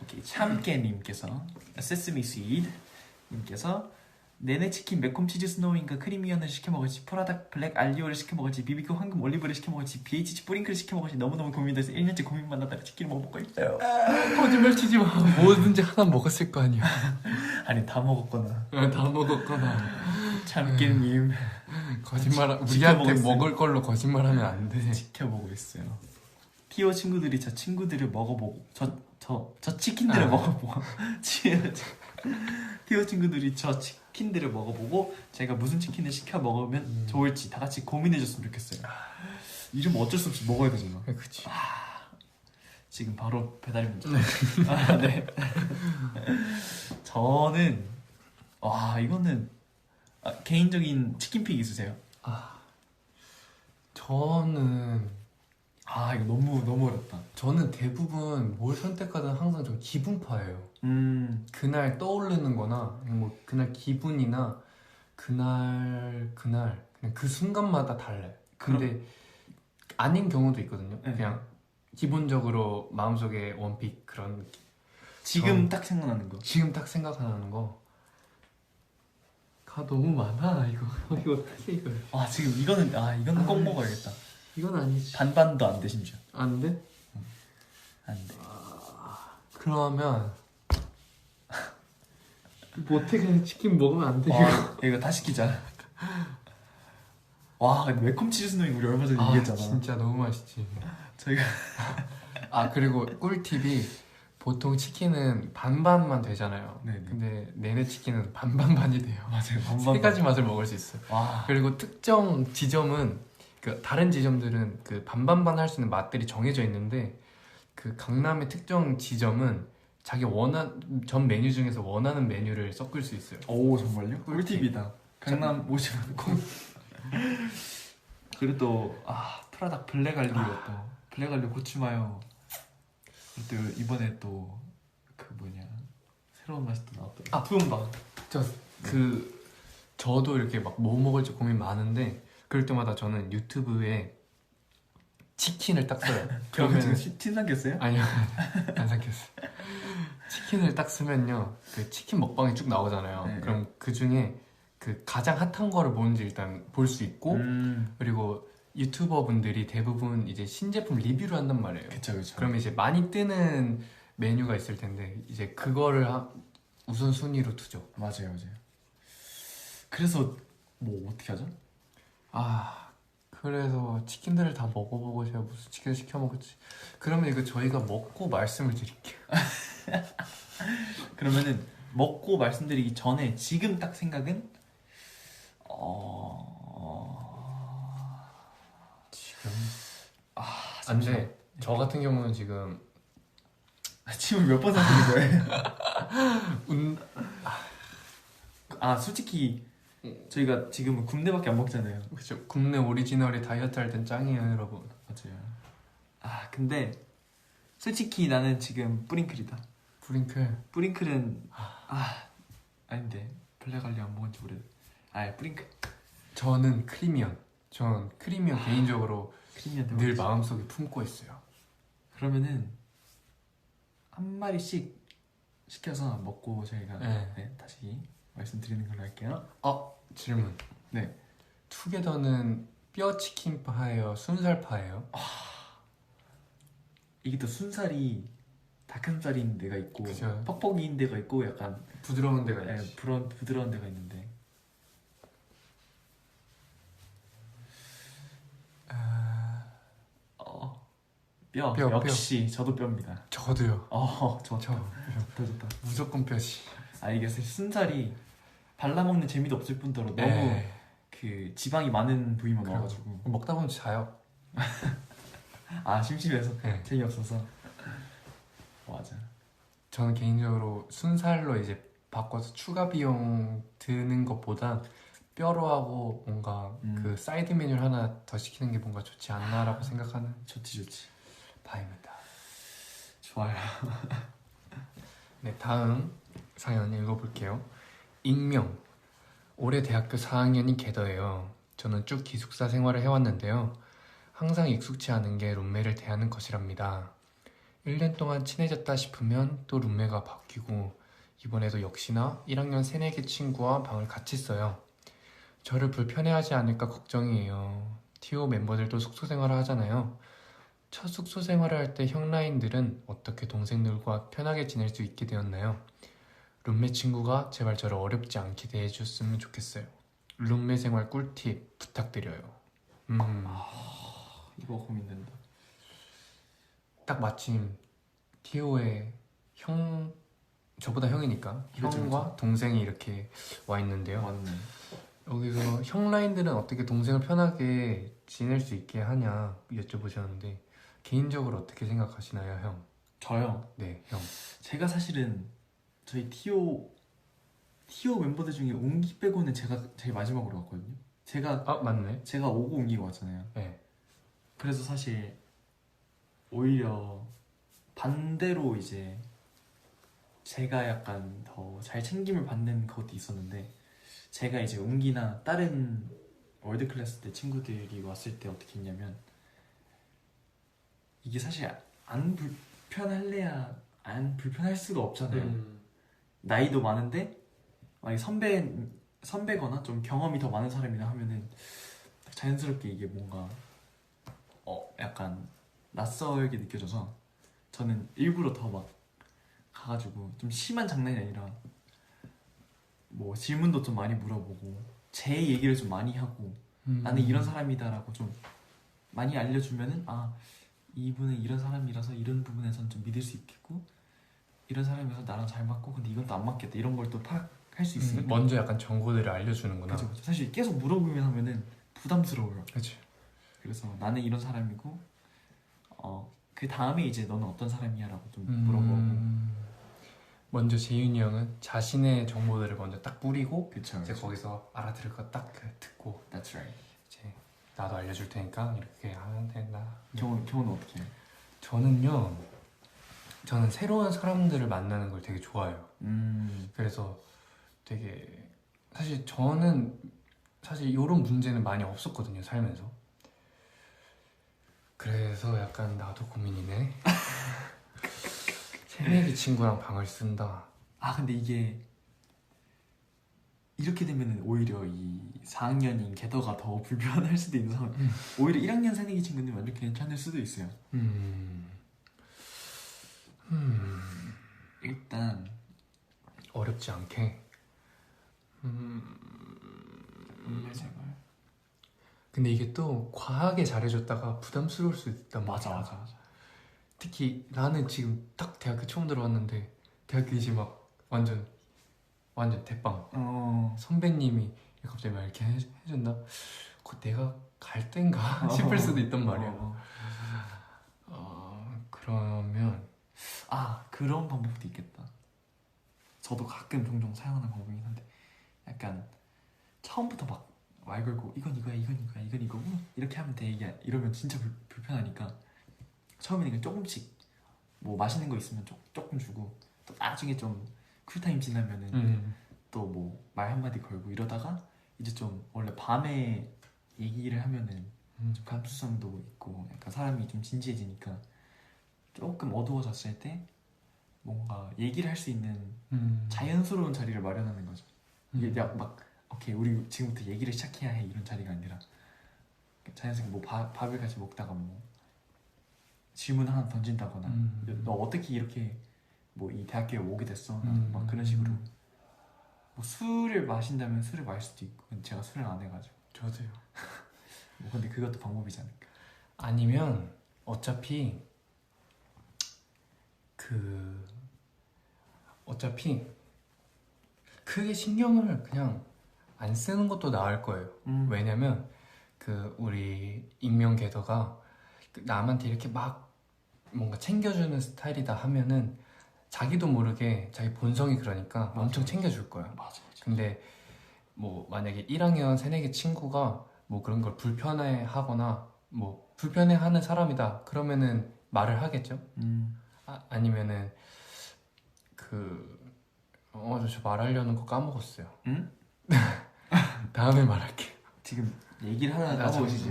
오케이. 참깨님께서 세스미 시드 님께서 내내 치킨 매콤 치즈 스노우인가 크리미언을 시켜 먹을지 프라닭 블랙 알리오를 시켜 먹을지 비비큐 황금 올리브를 시켜 먹을지 BHC 뿌링클을 시켜 먹을지 너무너무 고민돼서 1년째 고민만 하다가 치킨을 먹어보고 있어요. 거짓말 치지 마. 뭐든지 하나 먹었을 거 아니야. 아니 다 먹었거나 다 먹었거나. 참깨님 거짓말 우리한테 지켜보고 먹을 걸로 거짓말하면 안 돼. 지켜보고 있어요. 티오 친구들이 저 친구들을 먹어보고 저 치킨들을 먹어보고 티오 친구들이 저 치킨들을 먹어보고 제가 무슨 치킨을 시켜 먹으면 좋을지 다 같이 고민해줬으면 좋겠어요. 이름 어쩔 수 없이 먹어야 되잖아. 그치. 지금 바로 배달입니다. 네. 저는 이거는 개인적인 치킨픽 있으세요? 저는 이거 너무 어렵다. 저는 대부분 뭘 선택하든 항상 좀 기분파예요. 그날 떠오르는 거나 뭐 그날 기분이나 그날 그냥 그 순간마다 달라요. 근데 아닌 경우도 있거든요. 네. 그냥 기본적으로 마음속에 원픽 그런 느낌. 지금 딱 생각나는 거. 지금 딱 생각나는 거. 너무 많아 이거 어떻게 이거요? 지금 이거는 꼭 먹어야겠다. 이건 아니지. 반반도 안 돼 심지어. 안 돼? 안 돼. 그러면 뭐 어떻게 그냥 치킨 먹으면 안 돼? 이거 다 시키자. 근데 매콤 치즈 스노잉 우리 얼마 전에 얘기했잖아. 진짜 너무 맛있지. 저희가 그리고 꿀팁이 보통 치킨은 반반만 되잖아요. 네네. 근데 내내 치킨은 반반반이 돼요. 맞아요. 세 가지 맛을 먹을 수 있어요. 그리고 특정 지점은 다른 지점들은 그 반반반 할 수 있는 맛들이 정해져 있는데 그 강남의 특정 지점은 자기 전 메뉴 중에서 원하는 메뉴를 섞을 수 있어요. 오 정말요? 꿀팁이다. 강남 오시면 꼭. 그리고 또 프라닭 블랙 알리오 또 블랙 알리오 고추마요. 그리고 또 이번에 또 그 새로운 맛이 또 나왔더라고요. 투움바. 저도 이렇게 막 뭐 먹을지 고민 많은데 그럴 때마다 저는 유튜브에 치킨을 딱 써요. 그러면 지금 침 삼켰어요? 아니요, 안 삼켰어. 치킨을 딱 쓰면요, 그 치킨 먹방이 쭉 나오잖아요. 네. 그럼 그 중에 그 가장 핫한 거를 뭔지 일단 볼 수 있고, 그리고 유튜버 분들이 대부분 이제 신제품 리뷰를 한단 말이에요. 그쵸. 그러면 이제 많이 뜨는 메뉴가 있을 텐데 이제 그거를 우선 순위로 두죠. 맞아요. 그래서 어떻게 하죠? 그래서 치킨들을 다 먹어보고 제가 무슨 치킨을 시켜 먹을지. 그러면 이거 저희가 먹고 말씀을 드릴게요. 그러면은 먹고 말씀드리기 전에 지금 딱 생각은 지금 안 돼. 저 같은 경우는 지금 지금 몇 번 삼키는 거예요? 솔직히 저희가 지금은 굽네밖에 안 먹잖아요. 그쵸. 굽네 오리지널이 다이어트 할 땐 짱이에요, 여러분. 맞아요. 근데 솔직히 나는 지금 뿌링클이다. 뿌링클. 뿌링클은 아닌데 블랙알리 안 먹은 지 오래. 뿌링클. 저는 크리미언. 전 크리미언 개인적으로 크리미한테 늘 마음속에 품고 있어요. 그러면은 한 마리씩 시켜서 먹고 저희가 네. 다시 말씀드리는 걸로 할게요. 질문. 네. 투게더는 뼈 치킨파예요? 순살파예요? 이게 또 순살이 닭가슴살인 데가 있고 그죠. 퍽퍽이인 데가 있고 약간 부드러운 데가 있지. 부드러운 데가 있는데 뼈 역시 저도 뼈입니다. 저도요. 좋다. 무조건 뼈지. 이게 사실 순살이 발라먹는 재미도 없을 뿐더러 너무 네. 그 지방이 많은 부위만 그래요. 넣어가지고 먹다 보면 자요. 심심해서 네. 재미없어서 맞아. 저는 개인적으로 순살로 이제 바꿔서 추가 비용 드는 것보다 뼈로 하고 뭔가 그 사이드 메뉴를 하나 더 시키는 게 뭔가 좋지 않나라고 생각하는 좋지. 바입니다. 좋아요. 네, 다음 사연 읽어볼게요. 익명. 올해 대학교 4학년인 개더예요. 저는 쭉 기숙사 생활을 해왔는데요. 항상 익숙치 않은 게 룸메를 대하는 것이랍니다. 1년 동안 친해졌다 싶으면 또 룸메가 바뀌고 이번에도 역시나 1학년 새내기 친구와 방을 같이 써요. 저를 불편해하지 않을까 걱정이에요. TO 멤버들도 숙소 생활을 하잖아요. 첫 숙소 생활을 할 때 형라인들은 어떻게 동생들과 편하게 지낼 수 있게 되었나요? 룸메 친구가 제발 저를 어렵지 않게 대해줬으면 좋겠어요. 룸메 생활 꿀팁 부탁드려요. 이거 고민된다. 딱 마침 TO의 형, 저보다 형이니까 그렇죠, 형과 동생이 이렇게 와 있는데요. 맞네. 여기서 형 라인들은 어떻게 동생을 편하게 지낼 수 있게 하냐 여쭤보셨는데 개인적으로 어떻게 생각하시나요, 형? 저요. 네, 형. 제가 사실은 저희 TO 멤버들 중에 옹기 빼고는 제가 제일 마지막으로 왔거든요. 맞네. 제가 오고 옹기가 왔잖아요. 네. 그래서 사실 오히려 반대로 이제 제가 약간 더 잘 챙김을 받는 것도 있었는데 제가 이제 옹기나 다른 월드클래스 때 친구들이 왔을 때 어떻게 했냐면 이게 사실 안 불편할 수가 없잖아요. 나이도 많은데 만약에 선배거나 좀 경험이 더 많은 사람이나 하면은 자연스럽게 이게 뭔가 약간 낯설게 느껴져서 저는 일부러 더 막 가가지고 좀 심한 장난이 아니라 뭐 질문도 좀 많이 물어보고 제 얘기를 좀 많이 하고 나는 이런 사람이다라고 좀 많이 알려주면은 이분은 이런 사람이라서 이런 부분에선 좀 믿을 수 있겠고 이런 사람이라서 나랑 잘 맞고 근데 이건 또 안 맞겠다 이런 걸 또 파악할 수 있으니까 먼저 약간 정보들을 알려주는구나. 그쵸. 사실 계속 물어보면 하면은 부담스러워요. 그치. 그래서 나는 이런 사람이고 그 다음에 이제 너는 어떤 사람이야 라고 좀 물어보고 먼저 재윤이 형은 자신의 정보들을 먼저 딱 뿌리고 그쵸. 이제 거기서 알아들을 거 딱 듣고 That's right. 이제 나도 알려줄 테니까 이렇게 하면 된다. 경호는 어떻게 해요? 저는 새로운 사람들을 만나는 걸 되게 좋아해요. 음. 그래서 되게 저는 이런 문제는 많이 없었거든요, 살면서. 그래서 약간 나도 고민이네. 새내기 친구랑 방을 쓴다. 근데 이게 이렇게 되면 오히려 이 4학년인 게더가 더 불편할 수도 있는 상황. 오히려 1학년 새내기 친구는 완전 괜찮을 수도 있어요. 일단 어렵지 않게. 제발. 근데 이게 또 과하게 잘해줬다가 부담스러울 수 있단 말이야. 맞아. 특히 나는 지금 딱 대학교 처음 들어왔는데 대학교 이제 막 완전 대빵. 선배님이 갑자기 막 이렇게 해준다. 그거 내가 갈 땐가 싶을 수도 있단 말이야. 그러면 그런 방법도 있겠다. 저도 가끔 종종 사용하는 방법이긴 한데 약간 처음부터 막 말 걸고 이건 이거야 이건 이거고 이렇게 하면 돼 이러면 진짜 불편하니까 처음에는 그냥 조금씩 뭐 맛있는 거 있으면 조금 주고 또 나중에 좀 쿨타임 지나면은 또 뭐 말 한마디 걸고 이러다가 이제 좀 원래 밤에 얘기를 하면은 좀 감수성도 있고 약간 사람이 좀 진지해지니까 조금 어두워졌을 때 뭔가 얘기를 할 수 있는 자연스러운 자리를 마련하는 거죠. 이게 막 오케이 우리 지금부터 얘기를 시작해야 해 이런 자리가 아니라 자연스럽게 뭐 밥을 같이 먹다가 뭐 질문 하나 던진다거나 너 어떻게 이렇게 뭐 이 대학교에 오게 됐어? 막 그런 식으로 뭐 술을 마신다면 술을 마실 수도 있고 근데 제가 술을 안 해가지고 저도요. 뭐 근데 그것도 방법이지 않을까. 아니면 어차피 어차피 크게 신경을 그냥 안 쓰는 것도 나을 거예요. 왜냐면 우리 익명 궤도가 남한테 이렇게 막 뭔가 챙겨주는 스타일이다 하면은 자기도 모르게 자기 본성이 그러니까 맞아, 엄청 맞아. 챙겨줄 거야. 맞아. 근데 뭐 만약에 1학년 새내기 친구가 뭐 그런 걸 불편해하거나 뭐 불편해하는 사람이다 그러면은 말을 하겠죠. 아니면은 저 말하려는 거 까먹었어요. 응? 다음에 말할게. 지금 얘기를 하나 까먹으시죠?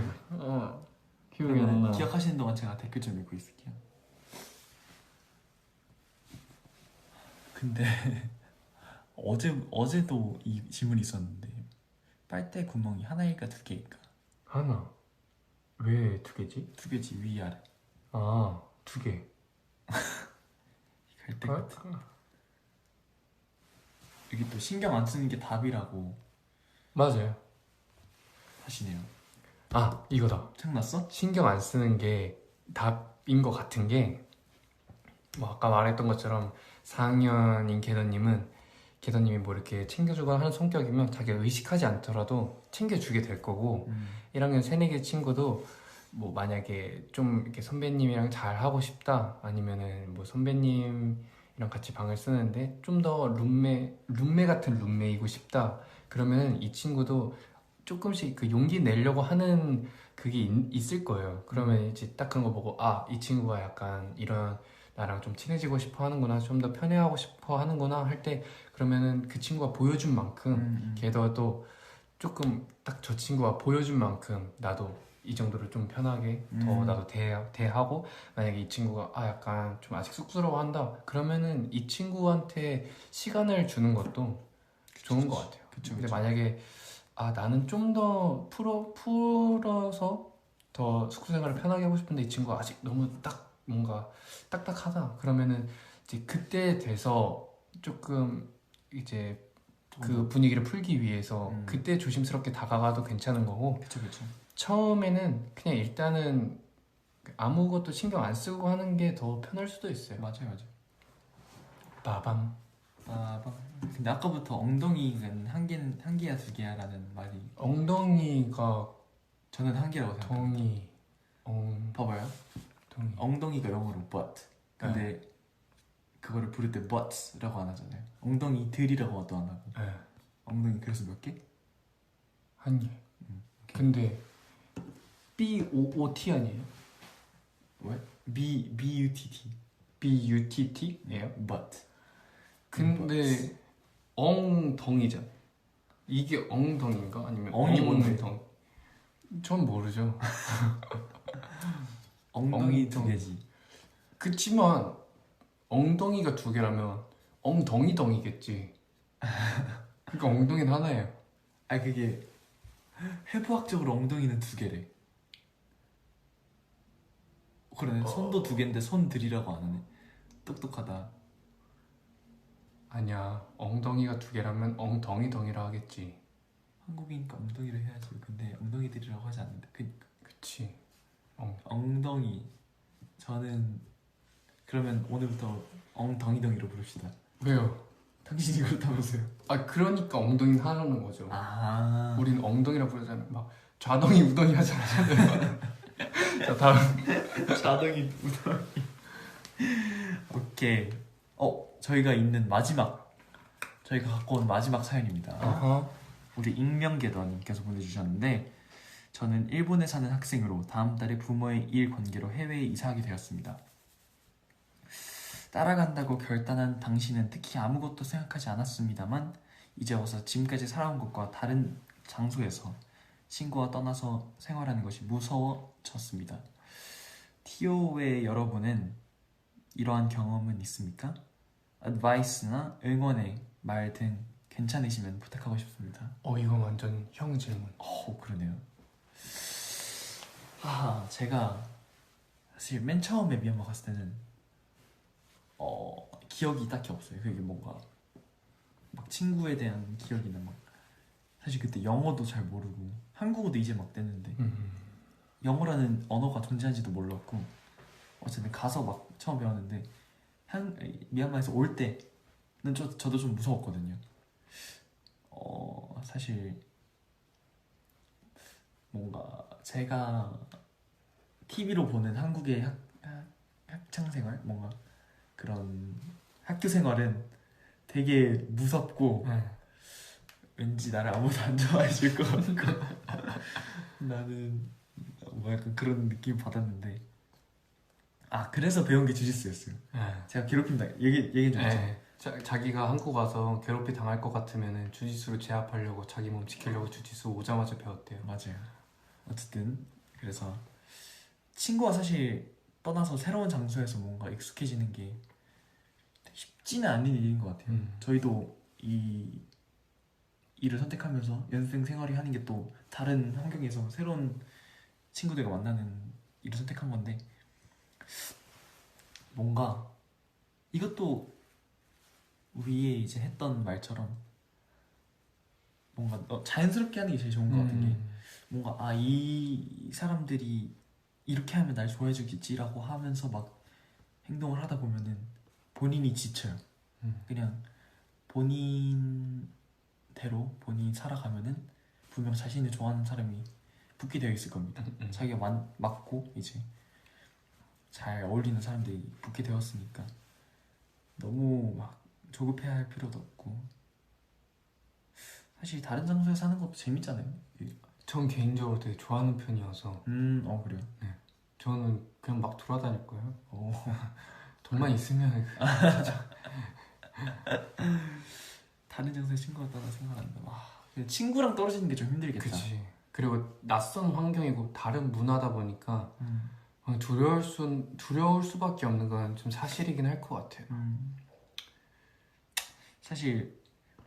기억이 안 나. 기억하시는 동안 제가 댓글 좀 읽고 있을게요. 근데 어제도 이 질문이 있었는데 빨대 구멍이 하나일까 두 개일까? 하나. 왜 두 개지? 두 개지 위아래. 아, 두 개. 갈대 같은. 여기 또 신경 안 쓰는 게 답이라고 맞아요. 하시네요. 아, 이거다. 생각났어? 신경 안 쓰는 게 답인 것 같은 게 뭐 아까 말했던 것처럼 4학년인 개더님이 뭐 이렇게 챙겨주거나 하는 성격이면 자기가 의식하지 않더라도 챙겨주게 될 거고 1학년 새내기 친구도 뭐 만약에 좀 이렇게 선배님이랑 잘 하고 싶다 아니면은 뭐 선배님이랑 같이 방을 쓰는데 좀 더 룸메 같은 룸메이고 싶다 그러면은 이 친구도 조금씩 그 용기 내려고 하는 그게 있을 거예요. 그러면 이제 딱 그런 거 보고 아, 이 친구가 약간 이런 나랑 좀 친해지고 싶어 하는구나, 좀 더 편해하고 싶어 하는구나 할 때 그러면은 그 친구가 보여준 만큼 걔도 조금 딱 저 친구가 보여준 만큼 나도 이 정도로 좀 편하게 더 나도 대하고 만약에 이 친구가 아 약간 좀 아직 쑥스러워한다 그러면은 이 친구한테 시간을 주는 것도 좋은 것 같아요. 근데 만약에 아 나는 좀 더 풀어서 더 숙소 생활을 편하게 하고 싶은데 이 친구가 아직 너무 딱 뭔가 딱딱하다 그러면은 이제 그때 돼서 조금 이제 그 분위기를 풀기 위해서 그때 조심스럽게 다가가도 괜찮은 거고 그쵸. 처음에는 그냥 일단은 아무것도 신경 안 쓰고 하는 게 더 편할 수도 있어요. 맞아요. 빠밤. 근데 아까부터 엉덩이는 한 개야 두 개야라는 말이 엉덩이가 저는 한 개라고 생각해요. 봐봐요. 엉덩이가 영어로 butt. 근데 그거를 부를 때 butts라고 안 하잖아요. 엉덩이들이라고 안 하고. 네. 엉덩이 그래서 몇 개? 한 개. 근데 BOOT 아니에요? 왜? BUTT. BUTT예요? butt. 근데 엉덩이잖아. 이게 엉덩인가? 아니면 엉이 뭔데? 전 모르죠. 엉덩이 두 개지. 그치만 엉덩이가 두 개라면 엉덩이겠지. 그러니까 엉덩이는 하나예요. 아 그게 해부학적으로 엉덩이는 두 개래. 그러네. 손도 두 개인데 손들이라고 안 하네. 똑똑하다. 아니야. 엉덩이가 두 개라면 엉덩이라 하겠지. 한국이니까 엉덩이를 해야지. 근데 엉덩이들이라고 하지 않는데. 그치. 엉덩이. 저는 그러면 오늘부터 엉덩이덩이로 부릅시다. 왜요? 당신이 그렇다면서요? 아 그러니까 엉덩이는 하라는 거죠. 아. 우리는 엉덩이라 부르잖아요. 막 좌덩이 우덩이 하지 않잖아요. 자 다음. 좌덩이 우덩이. 오케이. 저희가 갖고 온 마지막 사연입니다. 어허. 우리 익명계더님께서 보내주셨는데 저는 일본에 사는 학생으로 다음 달에 부모의 일 관계로 해외에 이사하게 되었습니다. 따라간다고 결단한 당시는 특히 아무것도 생각하지 않았습니다만 이제 와서 지금까지 살아온 것과 다른 장소에서 친구와 떠나서 생활하는 것이 무서워졌습니다. 티오의 여러분은 이러한 경험은 있습니까? 어드바이스나 응원의 말 등 괜찮으시면 부탁하고 싶습니다. 이건 완전 형 질문. 그러네요. 제가 사실 맨 처음에 미얀마 갔을 때는 기억이 딱히 없어요. 그게 뭔가 막 친구에 대한 기억이나 막 사실 그때 영어도 잘 모르고 한국어도 이제 막 됐는데 영어라는 언어가 존재한지도 몰랐고 어쨌든 가서 막 처음 배웠는데 미얀마에서 올 때는 저도 좀 무서웠거든요. 사실 뭔가 제가 TV로 보는 한국의 학창 생활 뭔가 그런 학교 생활은 되게 무섭고 왠지 나를 아무도 안 좋아해 줄 것 같고 나는 뭐 약간 그런 느낌 받았는데 그래서 배운 게 주짓수였어요. 제가 괴롭힌다 얘기 좀 했죠. 자기가 한국 와서 괴롭히 당할 것 같으면 주짓수로 제압하려고 자기 몸 지키려고 주짓수 오자마자 배웠대요. 맞아요. 어쨌든 그래서 친구와 사실 떠나서 새로운 장소에서 뭔가 익숙해지는 게 쉽지는 않은 일인 것 같아요. 저희도 이 일을 선택하면서 연습생 생활이 하는 게 또 다른 환경에서 새로운 친구들과 만나는 일을 선택한 건데 뭔가 이것도 위에 이제 했던 말처럼 뭔가 자연스럽게 하는 게 제일 좋은 것 같은 게 뭔가 이 사람들이 이렇게 하면 날 좋아해 주겠지라고 하면서 막 행동을 하다 보면은 본인이 지쳐요. 그냥 본인대로 본인이 살아가면은 분명 자신을 좋아하는 사람이 붙게 되어 있을 겁니다. 자기가 맞고 이제 잘 어울리는 사람들이 붙게 되었으니까 너무 막 조급해할 필요도 없고 사실 다른 장소에 사는 것도 재밌잖아요. 전 개인적으로 되게 좋아하는 편이어서 그래요? 네. 저는 그냥 막 돌아다닐 거예요. 돈만 있으면 다른 장소에 친구가 따라 생각한다. 친구랑 떨어지는 게 좀 힘들겠다. 그치. 그리고 낯선 환경이고 다른 문화다 보니까 두려울 수밖에 없는 건 좀 사실이긴 할 것 같아요. 사실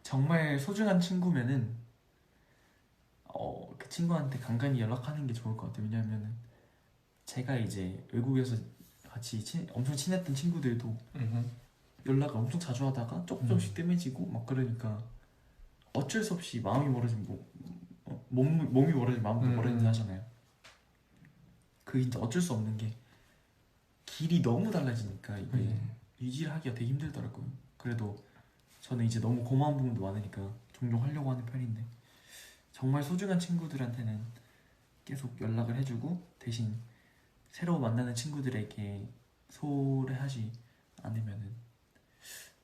정말 소중한 친구면은 그 친구한테 간간히 연락하는 게 좋을 것 같아요. 왜냐면은 제가 이제 외국에서 같이 엄청 친했던 친구들도 연락을 엄청 자주 하다가 조금씩 뜸해지고 막 그러니까 어쩔 수 없이 마음이 멀어지고 몸이 멀어지면 마음도 멀어진다 하잖아요. 그게 진짜 어쩔 수 없는 게 길이 너무 달라지니까 이게 유지를 하기가 되게 힘들더라고요. 그래도 저는 이제 너무 고마운 부분도 많으니까 종종 하려고 하는 편인데 정말 소중한 친구들한테는 계속 연락을 해주고 대신 새로 만나는 친구들에게 소홀하지 않으면은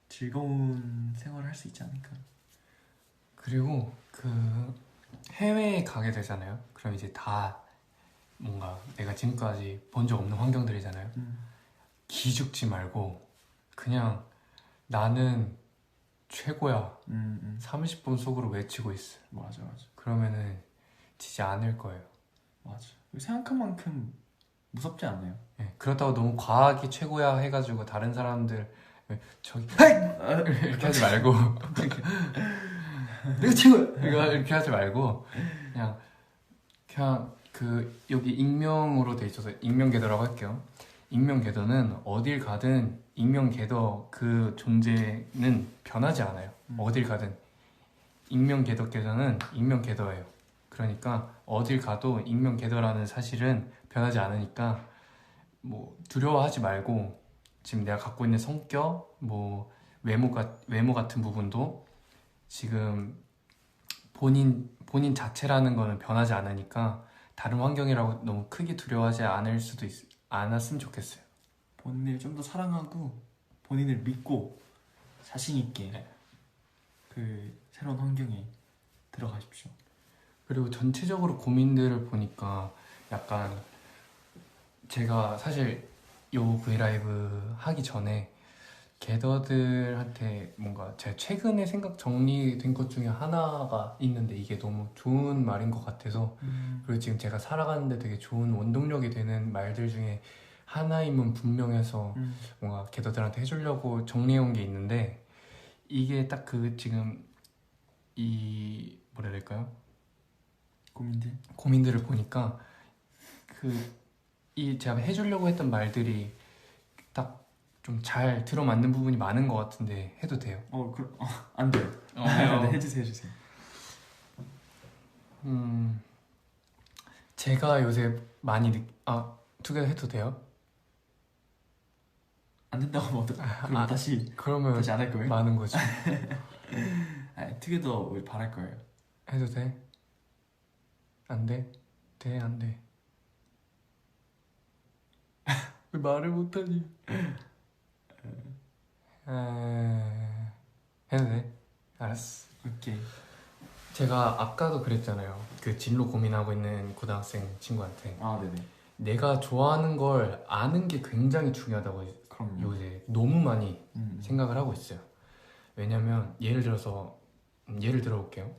즐거운 생활을 할 수 있지 않을까. 그리고 그 해외에 가게 되잖아요. 그럼 이제 다 뭔가 내가 지금까지 본 적 없는 환경들이잖아요. 기죽지 말고 그냥 나는 최고야 30분 속으로 외치고 있어. 맞아. 그러면은 지지 않을 거예요. 맞아. 생각한 만큼 무섭지 않아요. 네, 그렇다고 너무 과하게 최고야 해가지고 다른 사람들 저기 이렇게 하지 말고 내가 최고야 이렇게 하지 말고 그냥 그 여기 익명으로 돼 있어서 익명 궤도라고 할게요. 익명 궤도는 어딜 가든 익명 궤도 그 존재는 변하지 않아요. 어딜 가든 익명 궤도께서는 익명 궤도예요. 그러니까 어딜 가도 익명 궤도라는 사실은 변하지 않으니까 뭐 두려워하지 말고 지금 내가 갖고 있는 성격, 뭐 외모 같은 부분도 지금 본인 자체라는 거는 변하지 않으니까 다른 환경이라고 너무 크게 두려워하지 않았으면 좋겠어요. 본인을 좀 더 사랑하고 본인을 믿고 자신 있게 그 새로운 환경에 들어가십시오. 그리고 전체적으로 고민들을 보니까 약간 제가 사실 요 브이라이브 하기 전에 게더들한테 뭔가 제가 최근에 생각 정리된 것 중에 하나가 있는데 이게 너무 좋은 말인 것 같아서 그리고 지금 제가 살아가는데 되게 좋은 원동력이 되는 말들 중에 하나임은 분명해서 뭔가 게더들한테 해주려고 정리해온 게 있는데 이게 딱 그 지금 이 뭐라 해야 될까요? 고민들을 보니까 그 이 제가 해주려고 했던 말들이 딱 좀 잘 들어맞는 부분이 많은 것 같은데 해도 돼요? 안 돼요. 네, 해주세요. 제가 요새 많이 투게더 해도 돼요? 안 된다고 하면 그럼 다시 그러면 안 할 거예요? 많은 거지. 투게더 우리 바랄 거예요. 해도 돼? 안 돼? 돼? 안 돼? 왜 말을 못하니? 해도 돼? 알았어. 오케이. 제가 아까도 그랬잖아요. 그 진로 고민하고 있는 고등학생 친구한테 네네. 내가 좋아하는 걸 아는 게 굉장히 중요하다고 그럼요. 요새 너무 많이 생각을 하고 있어요. 왜냐면 예를 들어볼게요.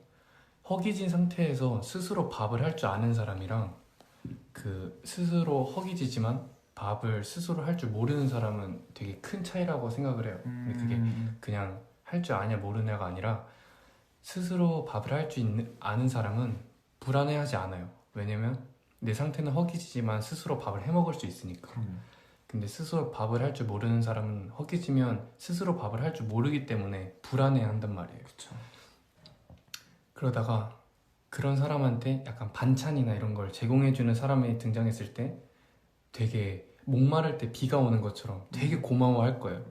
허기진 상태에서 스스로 밥을 할 줄 아는 사람이랑 그 스스로 허기지지만 밥을 스스로 할 줄 모르는 사람은 되게 큰 차이라고 생각을 해요. 근데 그게 그냥 할 줄 아냐 모르냐가 아니라 스스로 밥을 할 줄 아는 사람은 불안해하지 않아요. 왜냐면 내 상태는 허기지지만 스스로 밥을 해 먹을 수 있으니까. 근데 스스로 밥을 할 줄 모르는 사람은 허기지면 스스로 밥을 할 줄 모르기 때문에 불안해한단 말이에요. 그쵸. 그러다가 그런 사람한테 약간 반찬이나 이런 걸 제공해주는 사람이 등장했을 때 되게 목마를 때 비가 오는 것처럼 되게 고마워할 거예요.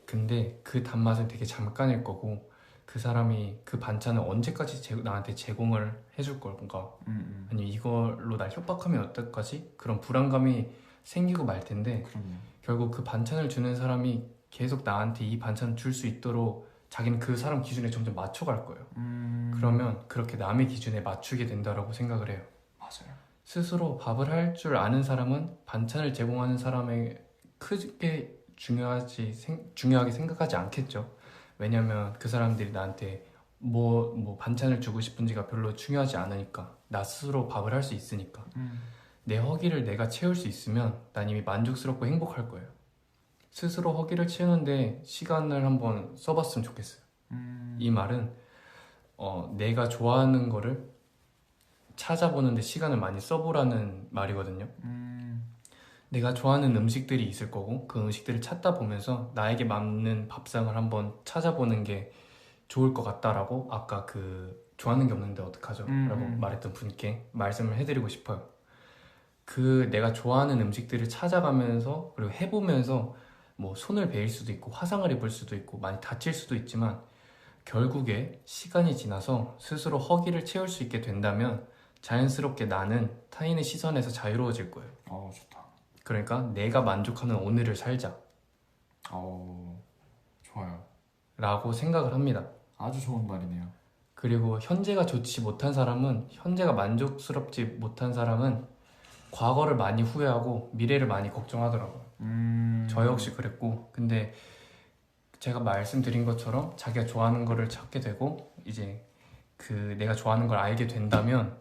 근데 그 단맛은 되게 잠깐일 거고 그 사람이 그 반찬을 언제까지 나한테 제공을 해줄 걸까? 아니면 이걸로 날 협박하면 어떡하지? 그런 불안감이 생기고 말 텐데 그럼요. 결국 그 반찬을 주는 사람이 계속 나한테 이 반찬을 줄 수 있도록 자기는 그 사람 기준에 점점 맞춰갈 거예요. 그러면 그렇게 남의 기준에 맞추게 된다라고 생각을 해요. 맞아요. 스스로 밥을 할 줄 아는 사람은 반찬을 제공하는 사람에 크게 중요하게 생각하지 않겠죠. 왜냐면 그 사람들이 나한테 뭐 반찬을 주고 싶은지가 별로 중요하지 않으니까 나 스스로 밥을 할 수 있으니까 내 허기를 내가 채울 수 있으면 난 이미 만족스럽고 행복할 거예요. 스스로 허기를 채우는데 시간을 한번 써봤으면 좋겠어요. 이 말은 내가 좋아하는 거를 찾아보는데 시간을 많이 써보라는 말이거든요. 내가 좋아하는 음식들이 있을 거고 그 음식들을 찾다 보면서 나에게 맞는 밥상을 한번 찾아보는 게 좋을 것 같다라고 아까 그 좋아하는 게 없는데 어떡하죠? 라고 말했던 분께 말씀을 해드리고 싶어요. 그 내가 좋아하는 음식들을 찾아가면서 그리고 해보면서 뭐 손을 베일 수도 있고 화상을 입을 수도 있고 많이 다칠 수도 있지만 결국에 시간이 지나서 스스로 허기를 채울 수 있게 된다면 자연스럽게 나는 타인의 시선에서 자유로워질 거예요. 좋다. 그러니까 내가 만족하는 오늘을 살자 좋아요. 라고 생각을 합니다. 아주 좋은 말이네요. 그리고 현재가 좋지 못한 사람은 현재가 만족스럽지 못한 사람은 과거를 많이 후회하고 미래를 많이 걱정하더라고요. 저 역시 그랬고 근데 제가 말씀드린 것처럼 자기가 좋아하는 거를 찾게 되고 이제 그 내가 좋아하는 걸 알게 된다면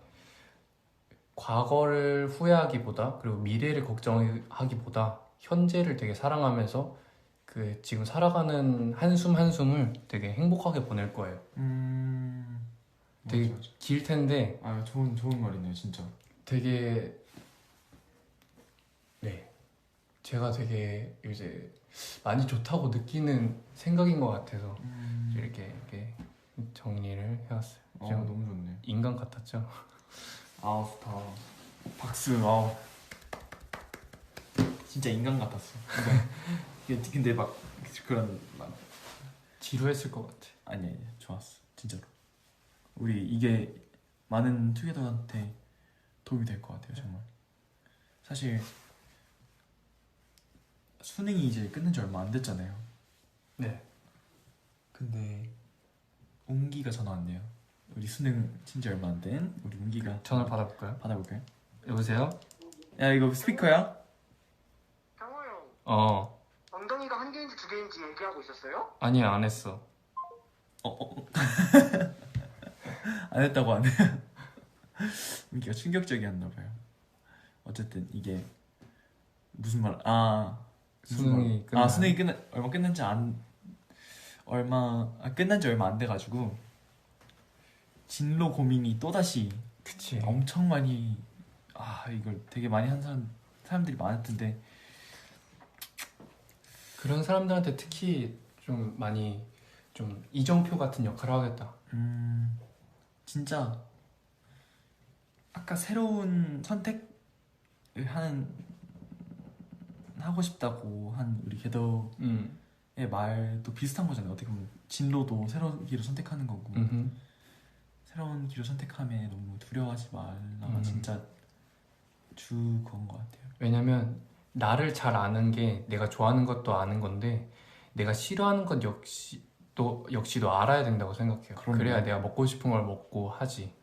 과거를 후회하기보다 그리고 미래를 걱정하기보다 현재를 되게 사랑하면서 그 지금 살아가는 한숨 한숨을 되게 행복하게 보낼 거예요. 되게 맞아. 길 텐데 좋은 말이네요, 진짜. 되게 제가 되게 이제 많이 좋다고 느끼는 생각인 것 같아서 이렇게 정리를 해왔어요. 너무 좋네. 인간 같았죠? 좋다. 박수. 진짜 인간 같았어. 근데 막 그런 막 지루했을 것 같아. 아니 좋았어, 진짜로. 우리 이게 많은 투게더한테 도움이 될 것 같아요, 정말. 사실 수능이 이제 끝난 지 얼마 안 됐잖아요. 네. 근데 웅기가 전화 왔네요. 우리 수능 친 지 얼마 안 된 우리 웅기가 전화 받아볼까요? 받아볼까요? 여보세요? 야, 이거 스피커야? 장호 형, 엉덩이가 한 개인지 두 개인지 얘기하고 있었어요? 아니야, 안 했어. 안 했다고 안 해요. 민기가 충격적이었나 봐요. 어쨌든 이게 무슨 말? 수능이 끝난. 수능이 끝난 지 얼마 안 돼가지고 진로 고민이 또 다시 그치. 엄청 많이 이걸 되게 많이 한 사람들이 많을 텐데 그런 사람들한테 특히 좀 많이 좀 이정표 같은 역할을 하겠다. 진짜 아까 새로운 선택을 하고 싶다고 한 우리 개덕의 말도 비슷한 거잖아요. 어떻게 보면 진로도 새로운 길을 선택하는 거고 새로운 길을 선택함에 너무 두려워하지 말라가 진짜 그건 것 같아요. 왜냐면 나를 잘 아는 게 내가 좋아하는 것도 아는 건데 내가 싫어하는 것 역시도 알아야 된다고 생각해요. 그럼요. 그래야 내가 먹고 싶은 걸 먹고 하지.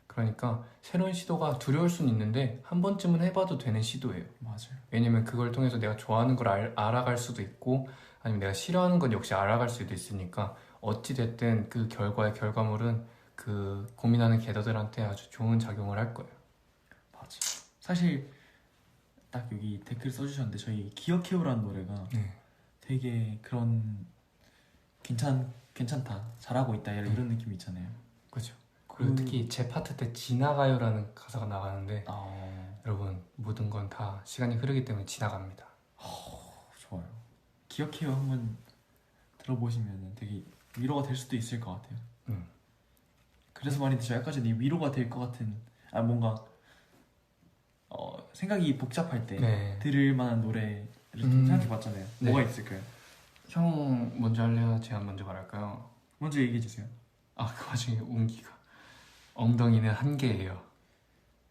그러니까 새로운 시도가 두려울 수는 있는데 한 번쯤은 해봐도 되는 시도예요. 맞아요. 왜냐면 그걸 통해서 내가 좋아하는 걸 알아갈 수도 있고 아니면 내가 싫어하는 것 역시 알아갈 수도 있으니까 어찌됐든 그 결과의 결과물은 그 고민하는 개더들한테 아주 좋은 작용을 할 거예요. 맞아. 사실 딱 여기 댓글 써주셨는데 저희 기억해요라는 노래가 되게 그런 괜찮다, 잘하고 있다 이런 느낌 있잖아요. 그렇죠. 그리고 특히 제 파트 때 지나가요라는 가사가 나가는데 여러분 모든 건 다 시간이 흐르기 때문에 지나갑니다. 좋아요. 기억해요 한번 들어보시면 되게 위로가 될 수도 있을 것 같아요. 그래서 말인데 저 약간 전에 위로가 될 것 같은 뭔가 생각이 복잡할 때 들을 만한 노래를 좀 생각해봤잖아요. 뭐가 있을까요? 형 먼저 할래요? 제가 먼저 말할까요? 먼저 얘기해주세요. 그 와중에 웅기가 엉덩이는 한 개예요.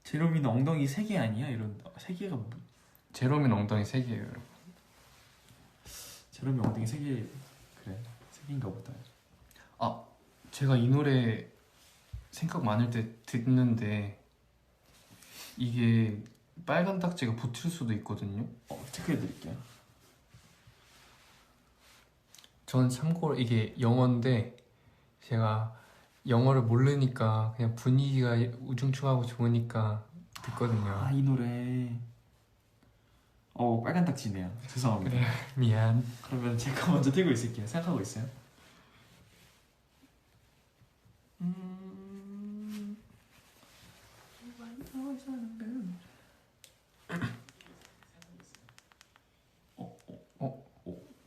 제롬이는 엉덩이 3개 아니야? 이런 3개가 제롬이는 엉덩이 3개예요 여러분. 제롬이 엉덩이 3개 그래 3개인가 보다. 제가 이 노래 생각 많을 때 듣는데 이게 빨간 딱지가 붙을 수도 있거든요. 체크해드릴게요. 전 참고로 이게 영어인데 제가 영어를 모르니까 그냥 분위기가 우중충하고 좋으니까 듣거든요. 이 노래 빨간 딱지네요. 죄송합니다. 그래 미안. 그러면 제가 먼저 틀고 있을게요. 생각하고 있어요.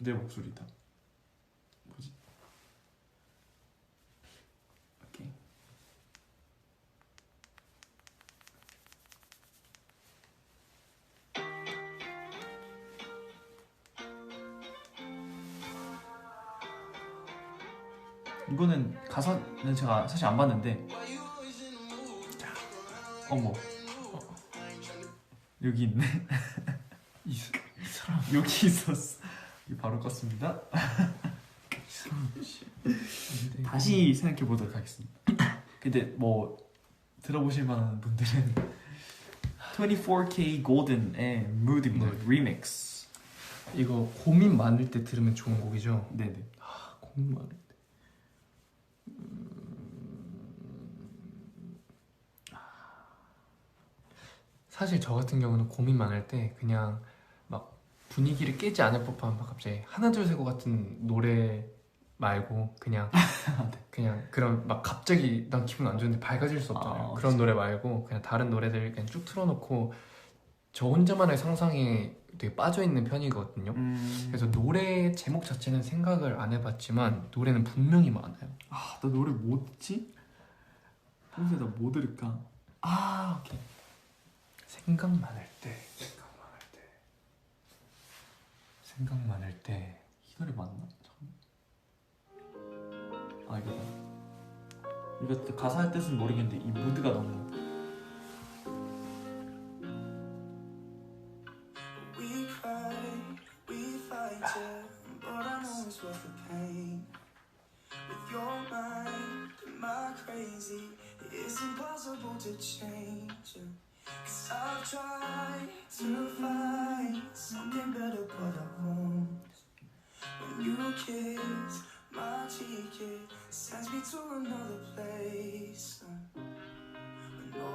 내 목소리다. 뭐지? 오케이. 이거는 가사는 제가 사실 안 봤는데 어머 여기 있네. 이 사람 여기 있었어. 바로 껐습니다. 다시 생각해 보도록 하겠습니다. 근데 뭐 들어보실 만한 분들은 24K Golden의 Mood입니다. 리믹스. 이거 고민 많을 때 들으면 좋은 곡이죠? 네네. 고민 많을 때. 사실 저 같은 경우는 고민 많을 때 그냥 막 분위기를 깨지 않을 법한 막 갑자기 하나 둘 셋고 같은 노래 말고 그냥 그냥 그런 막 갑자기 난 기분 안 좋은데 밝아질 수 없잖아요. 그런 노래 말고 그냥 다른 노래들 그냥 쭉 틀어놓고 저 혼자만의 상상에 되게 빠져있는 편이거든요. 그래서 노래 제목 자체는 생각을 안 해봤지만 노래는 분명히 많아요. 나 노래 뭐 듣지? 평소에 나 뭐 들을까? 오케이. 생각 많을 때 이 노래 맞나? 이거다. 이거 가사의 뜻은 모르겠는데 이 무드가 너무 We cry, we fight, but I know it's worth the pain. With your mind, my crazy, it's impossible to change. 'Cause I've tried to find something better, but I won't. When you kiss my cheek, it sends me to another place. When no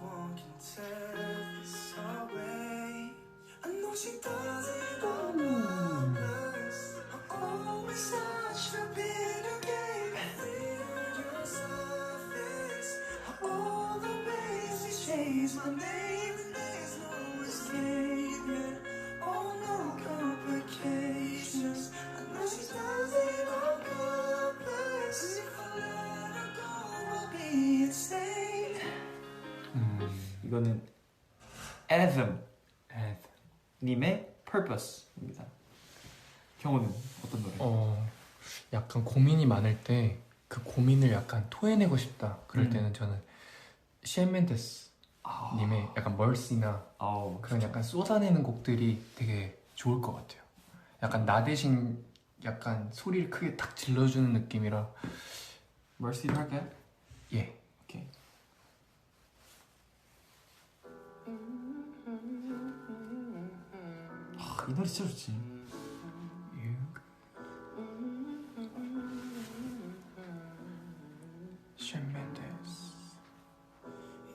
one can tear this away. I know she does it on purpose. Always such a bitter game. Clear your surface. All the ways you chase my name, and there's no escaping. Oh, no complications. I know she does it on purpose. If I let her go, I'll be insane. 이거는 Anthem 에, 님의 Purpose입니다. 경호는 어떤 노래? 약간 고민이 많을 때 그 고민을 약간 토해내고 싶다. 그럴 때는 저는 셰인 멘데스 님의 약간 멀시나 그런 약간 쏟아내는 곡들이 되게 좋을 것 같아요. 약간 나 대신 약간 소리를 크게 탁 질러주는 느낌이라. Mercy도 할까요? 예. 오케이. 이 노래 진짜 좋지. 셰인 멘데스.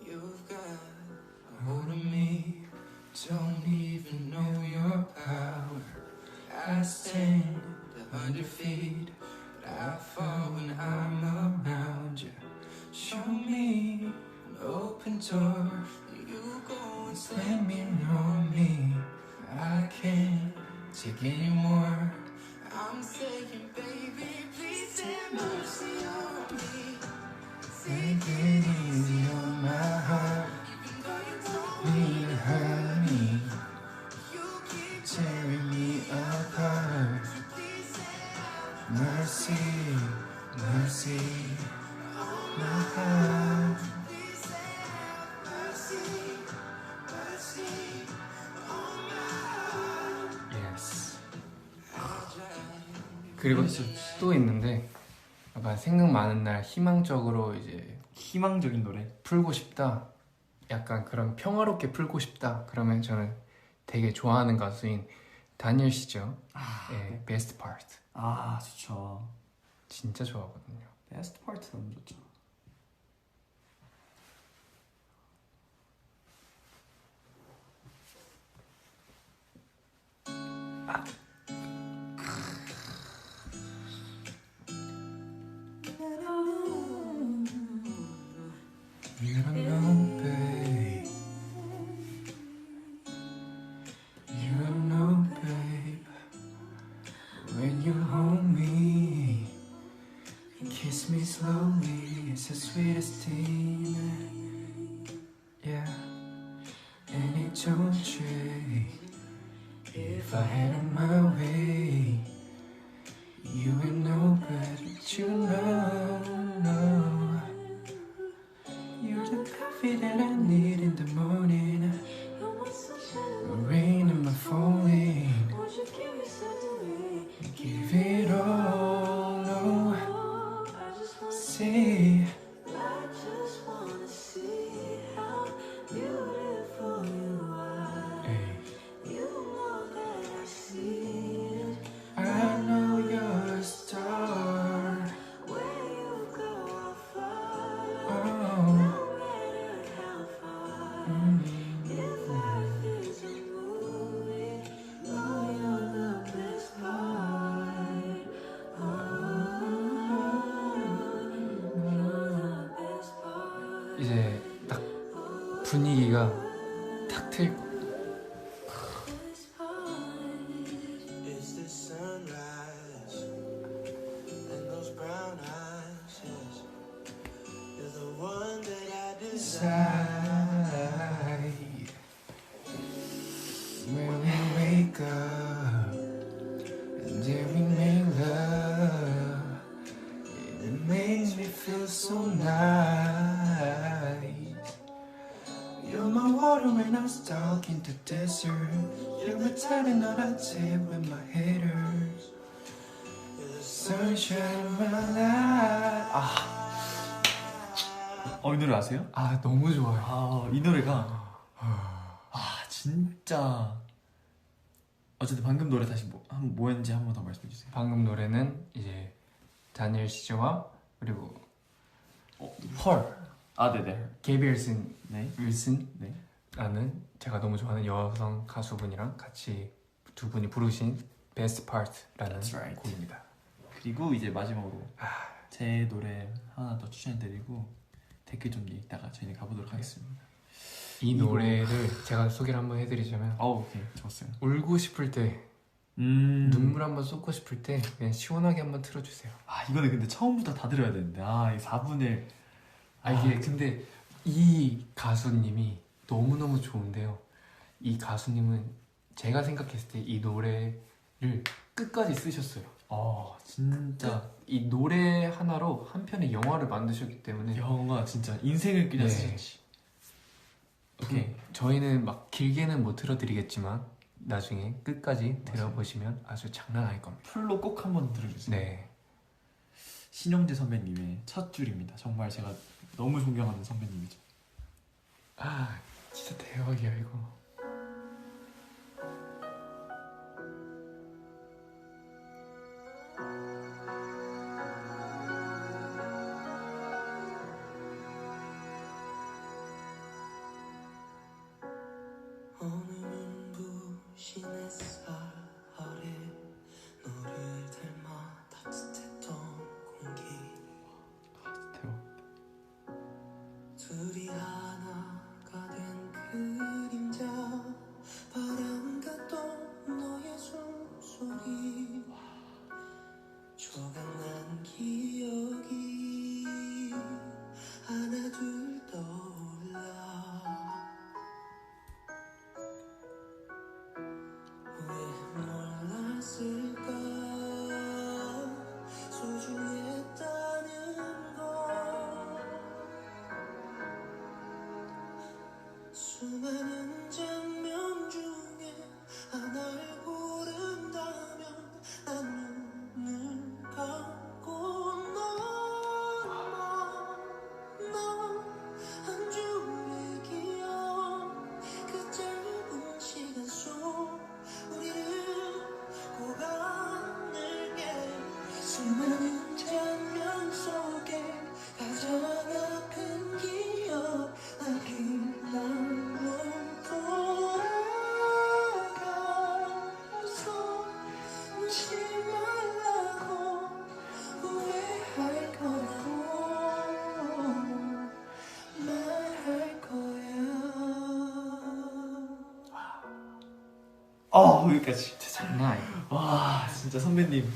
You've got a hold of me, don't even know your power. I stand 100 feet, but I fall when I'm around you. Show me an open door, you go and slam me on me. I can't take anymore. I'm saying, baby, please have mercy on me. Take it easy on my heart. Need to hurt me. You keep tearing me apart. Mercy, mercy, my heart. Yes. 그리고 또 있는데 약간 생각 많은 날 희망적으로 이제 희망적인 노래. 풀고 싶다. 약간 그런 평화롭게 풀고 싶다. 그러면 저는 되게 좋아하는 가수인 다니엘 씨죠. 예, Best Part. 아 좋죠. 진짜 좋아하거든요. Best Part 너무 좋죠. You don't know, babe. You don't know, babe. When you hold me, kiss me slowly. It's the sweetest thing. Yeah, and it don't change. If I had it my way, you would know better. But you know, no. You're the coffee that I need in the morning. Rain in my falling. Give it all, no. Say, hey. I know you're a star. Oh. 이제 딱 분위기가 탁 트일 거예요. It's the sunrise and those brown eyes, yes. You're the one that I desire. Side. When we wake up and then we make love, it makes me feel so nice. You're my water when I'm stuck in the desert. You're my tide and not a tip when my head hurts. You're the sunshine of my life. 이 노래 아세요? 너무 좋아요. 이 노래가 진짜 어쨌든 방금 노래 다시 뭐였는지 한 번 더 말씀해 주세요. 방금 노래는 이제 다니엘 시저와 그리고 누구? 펄 아 네네. 게이비얼슨 네. 윌슨라는 네. 제가 너무 좋아하는 여성 가수분이랑 같이 두 분이 부르신 Best Part라는 That's right. 곡입니다. 그리고 이제 마지막으로 제 노래 하나 더 추천해드리고 댓글 좀 읽다가 저희는 가보도록 하겠습니다. 이 이거- 노래를 제가 소개를 한번 해드리자면 오케이 좋았어요. 울고 싶을 때 눈물 한번 쏟고 싶을 때 그냥 시원하게 한번 틀어주세요. 이거는 근데 처음부터 다 들어야 되는데 이 4분을 이게 근데 이 가수님이 너무너무 좋은데요. 이 가수님은 제가 생각했을 때 이 노래를 끝까지 쓰셨어요. 진짜 이 노래 하나로 한 편의 영화를 만드셨기 때문에 영화 진짜 인생을 그냥 네. 쓰셨지. 오케이. 저희는 막 길게는 못 틀어드리겠지만 나중에 끝까지 들어보시면 아주 장난 아닐 겁니다. 풀로 꼭 한번 들어주세요. 네. 신영재 선배님의 첫 줄입니다. 정말 제가 너무 존경하는 선배님이죠. 진짜 대박이야 이거. 오늘은 부신 햇살 아래 너를 닮아 따뜻했던 공기 대박. 둘이 하나가 된 그림자 바람 같던 너의 숨소리 조각난 기억이 하나 둘 떠올라 왜 몰랐을까 소중했다는 걸 수많은 장면 중에 하나를 고른다면 난 눈을 감고 너한 줄의 기억 그 짧은 시간 속 우리를 고가늘게 수많은 장면 속에 가장 아픈 기억 나 그날로 돌아가서 묻지 말라고 후회할 거라고 말할 거야 여기까지. 진짜 장난 아니에요. 와 진짜 선배님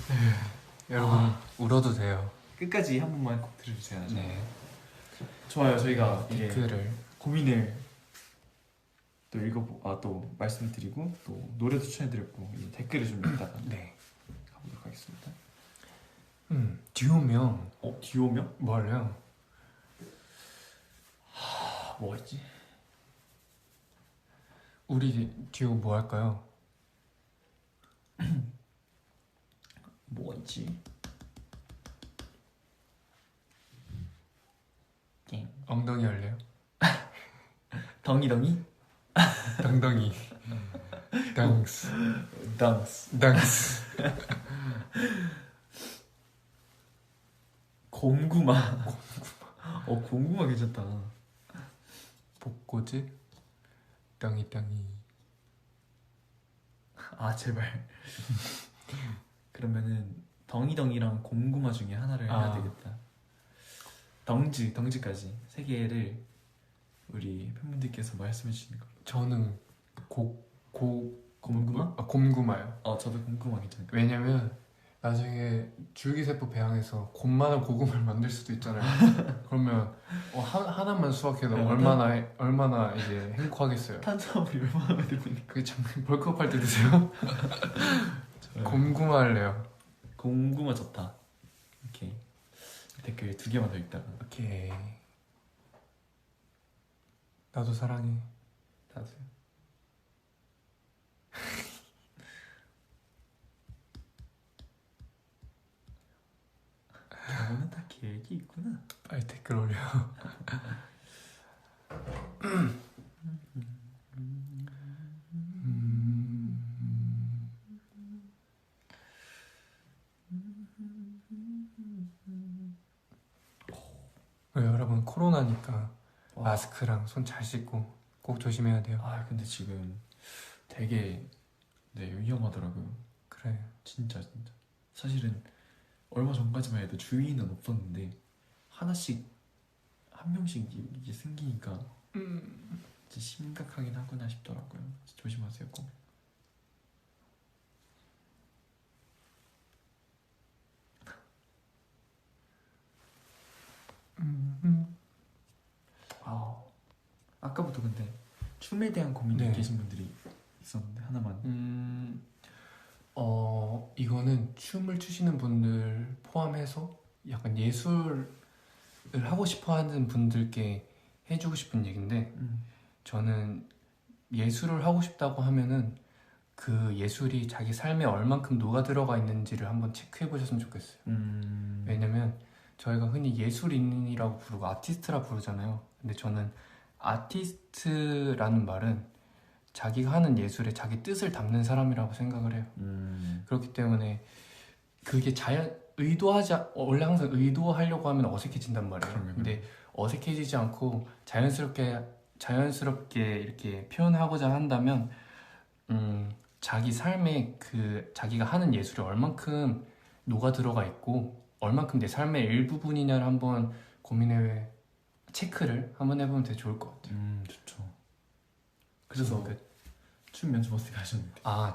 여러분 울어도 돼요. 끝까지 한 번만 꼭 들어주세요. 네. 좋아요. 저희가 이게 댓글을 고민을 또 또 말씀드리고 또 노래도 추천해드렸고 이 댓글을 좀 읽다가 네. 가보도록 하겠습니다. 듀오명 듀오명? 뭐 할래요? 뭐가 있지? 우리 듀오 뭐 할까요? 뭐가 있지? 게임 엉덩이 할래요? 덩이덩이? 덩덩이. 덩스. 덩스 덩스. 곰구마 곰구마 괜찮다. 복고즈. 덩이. 제발. 그러면은 덩이덩이랑 곰구마 중에 하나를 해야 되겠다. 덩즈까지 세 개를 우리 팬분들께서 말씀해 주시는 걸로. 저는 곰구마? 곰구마요. 저도 곰구마 괜찮아요. 왜냐면 나중에 줄기세포 배양해서 곰만한 고구마를 만들 수도 있잖아요. 그러면 하나만 수확해도 얼마나 이제 행복하겠어요. 탄수화물이 얼마나 되는 그게 참 벌크업 할 때 드세요? 곰구마 할래요. 곰구마 좋다. 오케이. 댓글 2개만 더 읽다가 오케이. 나도 사랑해. 다들 결혼은 다 계획이 있구나. 빨리 댓글 올려. 코로나니까 와. 마스크랑 손 잘 씻고 꼭 조심해야 돼요. 아 근데 지금 되게 네 위험하더라고요. 그래. 진짜 사실은 얼마 전까지만 해도 주위에는 없었는데 하나씩 한 명씩 이게 생기니까 진짜 심각하긴 하구나 싶더라고요. 조심하세요 꼭. 아 아까부터 근데 춤에 대한 고민이 네. 계신 분들이 있었는데 하나만. 이거는 춤을 추시는 분들 포함해서 약간 예술을 하고 싶어 하는 분들께 해주고 싶은 얘기인데, 저는 예술을 하고 싶다고 하면은 그 예술이 자기 삶에 얼만큼 녹아 들어가 있는지를 한번 체크해 보셨으면 좋겠어요. 왜냐면 저희가 흔히 예술인이라고 부르고 아티스트라 부르잖아요. 근데 저는 아티스트라는 말은 자기가 하는 예술에 자기 뜻을 담는 사람이라고 생각을 해요. 그렇기 때문에 그게 원래 항상 의도하려고 하면 어색해진단 말이에요. 그럼요. 근데 어색해지지 않고 자연스럽게 이렇게 표현하고자 한다면 자기 삶에 그 자기가 하는 예술이 얼만큼 녹아 들어가 있고 얼만큼 내 삶의 일부분이냐를 한번 체크를 한번 해보면 되게 좋을 것 같아요. 좋죠. 그래서 끝. 춤 연습 어떻게 하셨는데? 아,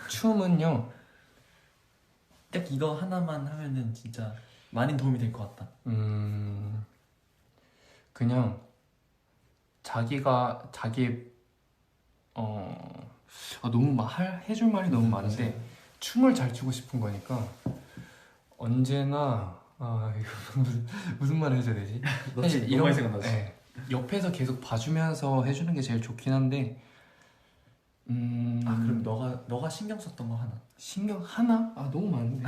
춤은요. 딱 이거 하나만 하면은 진짜 많이 도움이 될 것 같다. 그냥 너무 해줄 말이 너무 많은데 맞아요. 춤을 잘 추고 싶은 거니까 언제나 이거 무슨 말을 해줘야 되지? 너 사실 지금 너무 많이 생각나지? 네, 옆에서 계속 봐주면서 해주는 게 제일 좋긴 한데 그럼 너가 신경 썼던 거 하나. 신경 하나? 너무 많은데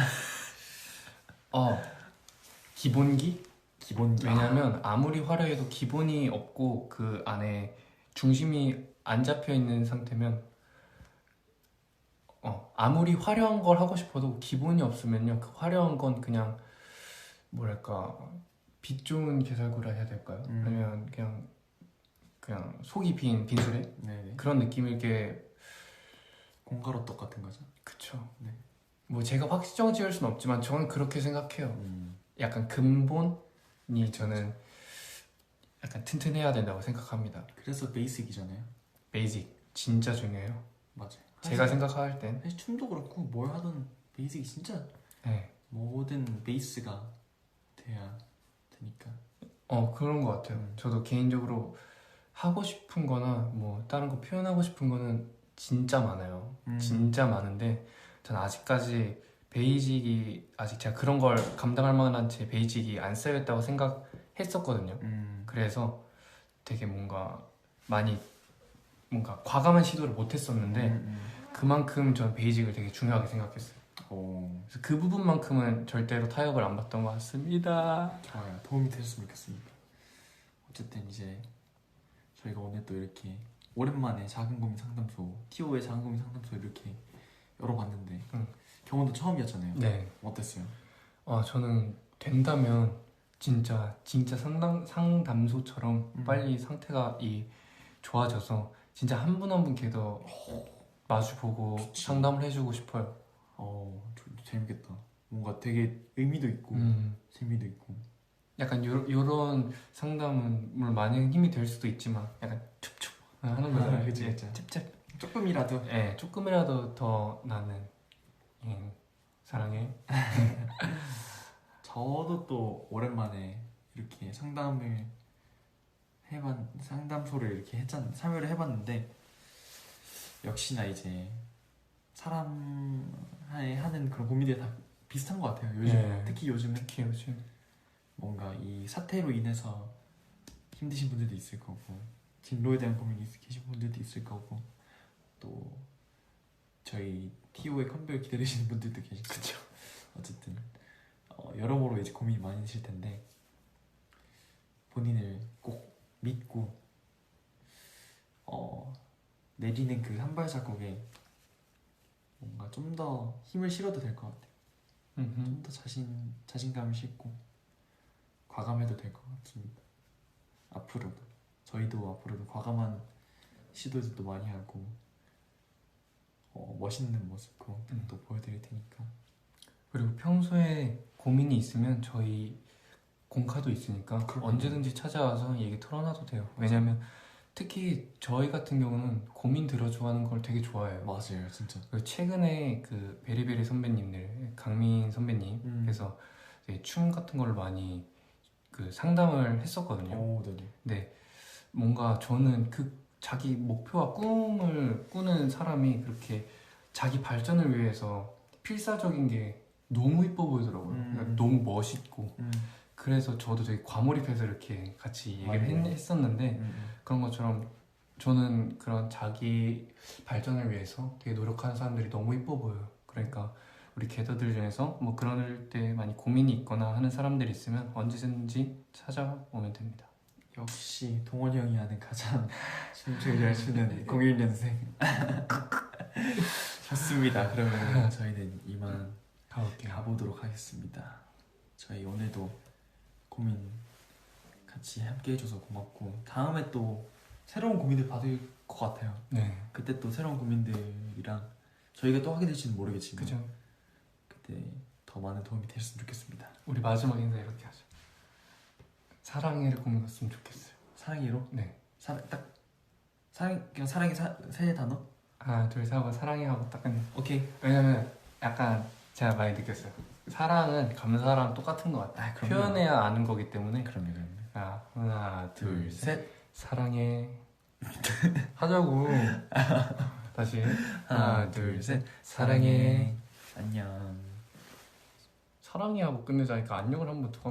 기본기? 기본기. 왜냐면 아무리 화려해도 기본이 없고 그 안에 중심이 안 잡혀 있는 상태면 아무리 화려한 걸 하고 싶어도 기본이 없으면요 그 화려한 건 그냥 뭐랄까 빛 좋은 개살구라 해야 될까요? 아니면 그냥 속이 빈 빈수레 네네. 그런 느낌일 게 공가루떡 같은 거죠. 그쵸. 네. 뭐 제가 확정 지을 수는 없지만 저는 그렇게 생각해요. 약간 근본이 저는 약간 튼튼해야 된다고 생각합니다. 그래서 베이직이잖아요. 베이직 진짜 중요해요. 맞아요. 제가 생각할 땐 사실 춤도 그렇고 뭘 하든 베이직이 진짜 네. 모든 베이스가 돼야 되니까. 그런 것 같아요. 저도 개인적으로 하고 싶은 거나 뭐 다른 거 표현하고 싶은 거는 진짜 많아요. 진짜 많은데 전 아직까지 아직 제가 그런 걸 감당할 만한 제 베이직이 안 쌓여있다고 생각했었거든요. 그래서 되게 뭔가 과감한 시도를 못 했었는데 그만큼 전 베이직을 되게 중요하게 생각했어요. 그래서 그 부분만큼은 절대로 타협을 안 받던 것 같습니다. 좋아요. 도움이 되셨으면 좋겠습니다. 어쨌든 이제 저희가 오늘 또 이렇게 오랜만에 작은 고민 상담소, TO의 작은 고민 상담소 이렇게 열어봤는데 경험도 처음이었잖아요. 네. 어땠어요? 저는 된다면 진짜 상담소처럼 빨리 상태가 좋아져서 진짜 한 분 한 분 걔도 마주보고 그치. 상담을 해주고 싶어요. 재밌겠다. 뭔가 되게 의미도 있고 재미도 있고. 약간 요런 상담은 물론 많은 힘이 될 수도 있지만 약간 툭툭 하는 거잖아요. 그치, 예, 그치. 찝찝. 조금이라도. 예, 조금이라도 더 나는 사랑해. 저도 또 오랜만에 이렇게 상담소를 이렇게 참여를 해봤는데 역시나 이제 사람이 하는 그런 고민들이 다 비슷한 것 같아요. 요즘 네. 특히 요즘은 뭔가 이 사태로 인해서 힘드신 분들도 있을 거고 진로에 대한 고민이 계신 분들도 있을 거고 또 저희 TO의 컴백을 기다리시는 분들도 계실 거고. 어쨌든 여러모로 이제 고민이 많으실 텐데 본인을 꼭 믿고 내리는 그 한 발자국에 뭔가 좀 더 힘을 실어도 될 것 같아요. 좀 더 자신감을 싣고 과감해도 될 것 같습니다. 앞으로도 저희도 앞으로도 과감한 시도들도 많이 하고 멋있는 모습 또 보여드릴 테니까. 그리고 평소에 고민이 있으면 저희 공카도 있으니까 그럼요. 언제든지 찾아와서 얘기 털어놔도 돼요. 왜냐면 특히 저희 같은 경우는 고민 들어줘 하는 걸 되게 좋아해요. 맞아요, 진짜. 그리고 최근에 그 베리베리 선배님들, 강민 선배님께서 이제 춤 같은 걸 많이 그 상담을 했었거든요. 오, 네네. 근데 뭔가 저는 그 자기 목표와 꿈을 꾸는 사람이 그렇게 자기 발전을 위해서 필사적인 게 너무 이뻐 보이더라고요. 그러니까 너무 멋있고. 그래서 저도 되게 과몰입해서 이렇게 같이 얘기를 맞아요. 했었는데 그런 것처럼 저는 그런 자기 발전을 위해서 되게 노력하는 사람들이 너무 이뻐 보여요. 그러니까 우리 게더들 중에서 뭐 그럴 때 많이 고민이 있거나 하는 사람들이 있으면 언제든지 찾아오면 됩니다. 역시 동원이 형이 하는 가장 춤 제일 잘 추는 01년생. 좋습니다. 그러면 저희는 이만 가볼게요. 가보도록 하겠습니다. 저희 오늘도 고민 같이 함께 해줘서 고맙고 다음에 또 새로운 고민들 받을 것 같아요. 네, 그때 또 새로운 고민들이랑 저희가 또 하게 될지는 모르겠지만 그죠. 그때 더 많은 도움이 되셨으면 좋겠습니다. 우리 마지막 인사 이렇게 하죠. 사랑해를 꾸몄으면 좋겠어요. 사랑해로? 네. 딱 사랑 그냥 사랑의 세 단어? 하나, 둘, 셋 하고 사랑해 하고 딱 끝내. 오케이. 왜냐면 약간 제가 많이 느꼈어요. 사랑은 감사랑 똑같은 것 같아요. 아, 그럼요. 표현해야 아는 거기 때문에. 그럼요. 하나, 둘, 셋. 셋. 사랑해. 하자고. 다시. 하나, 둘, 셋. 사랑해. 안녕. 사랑해 하고 끝내자니까 안녕을 한번 더.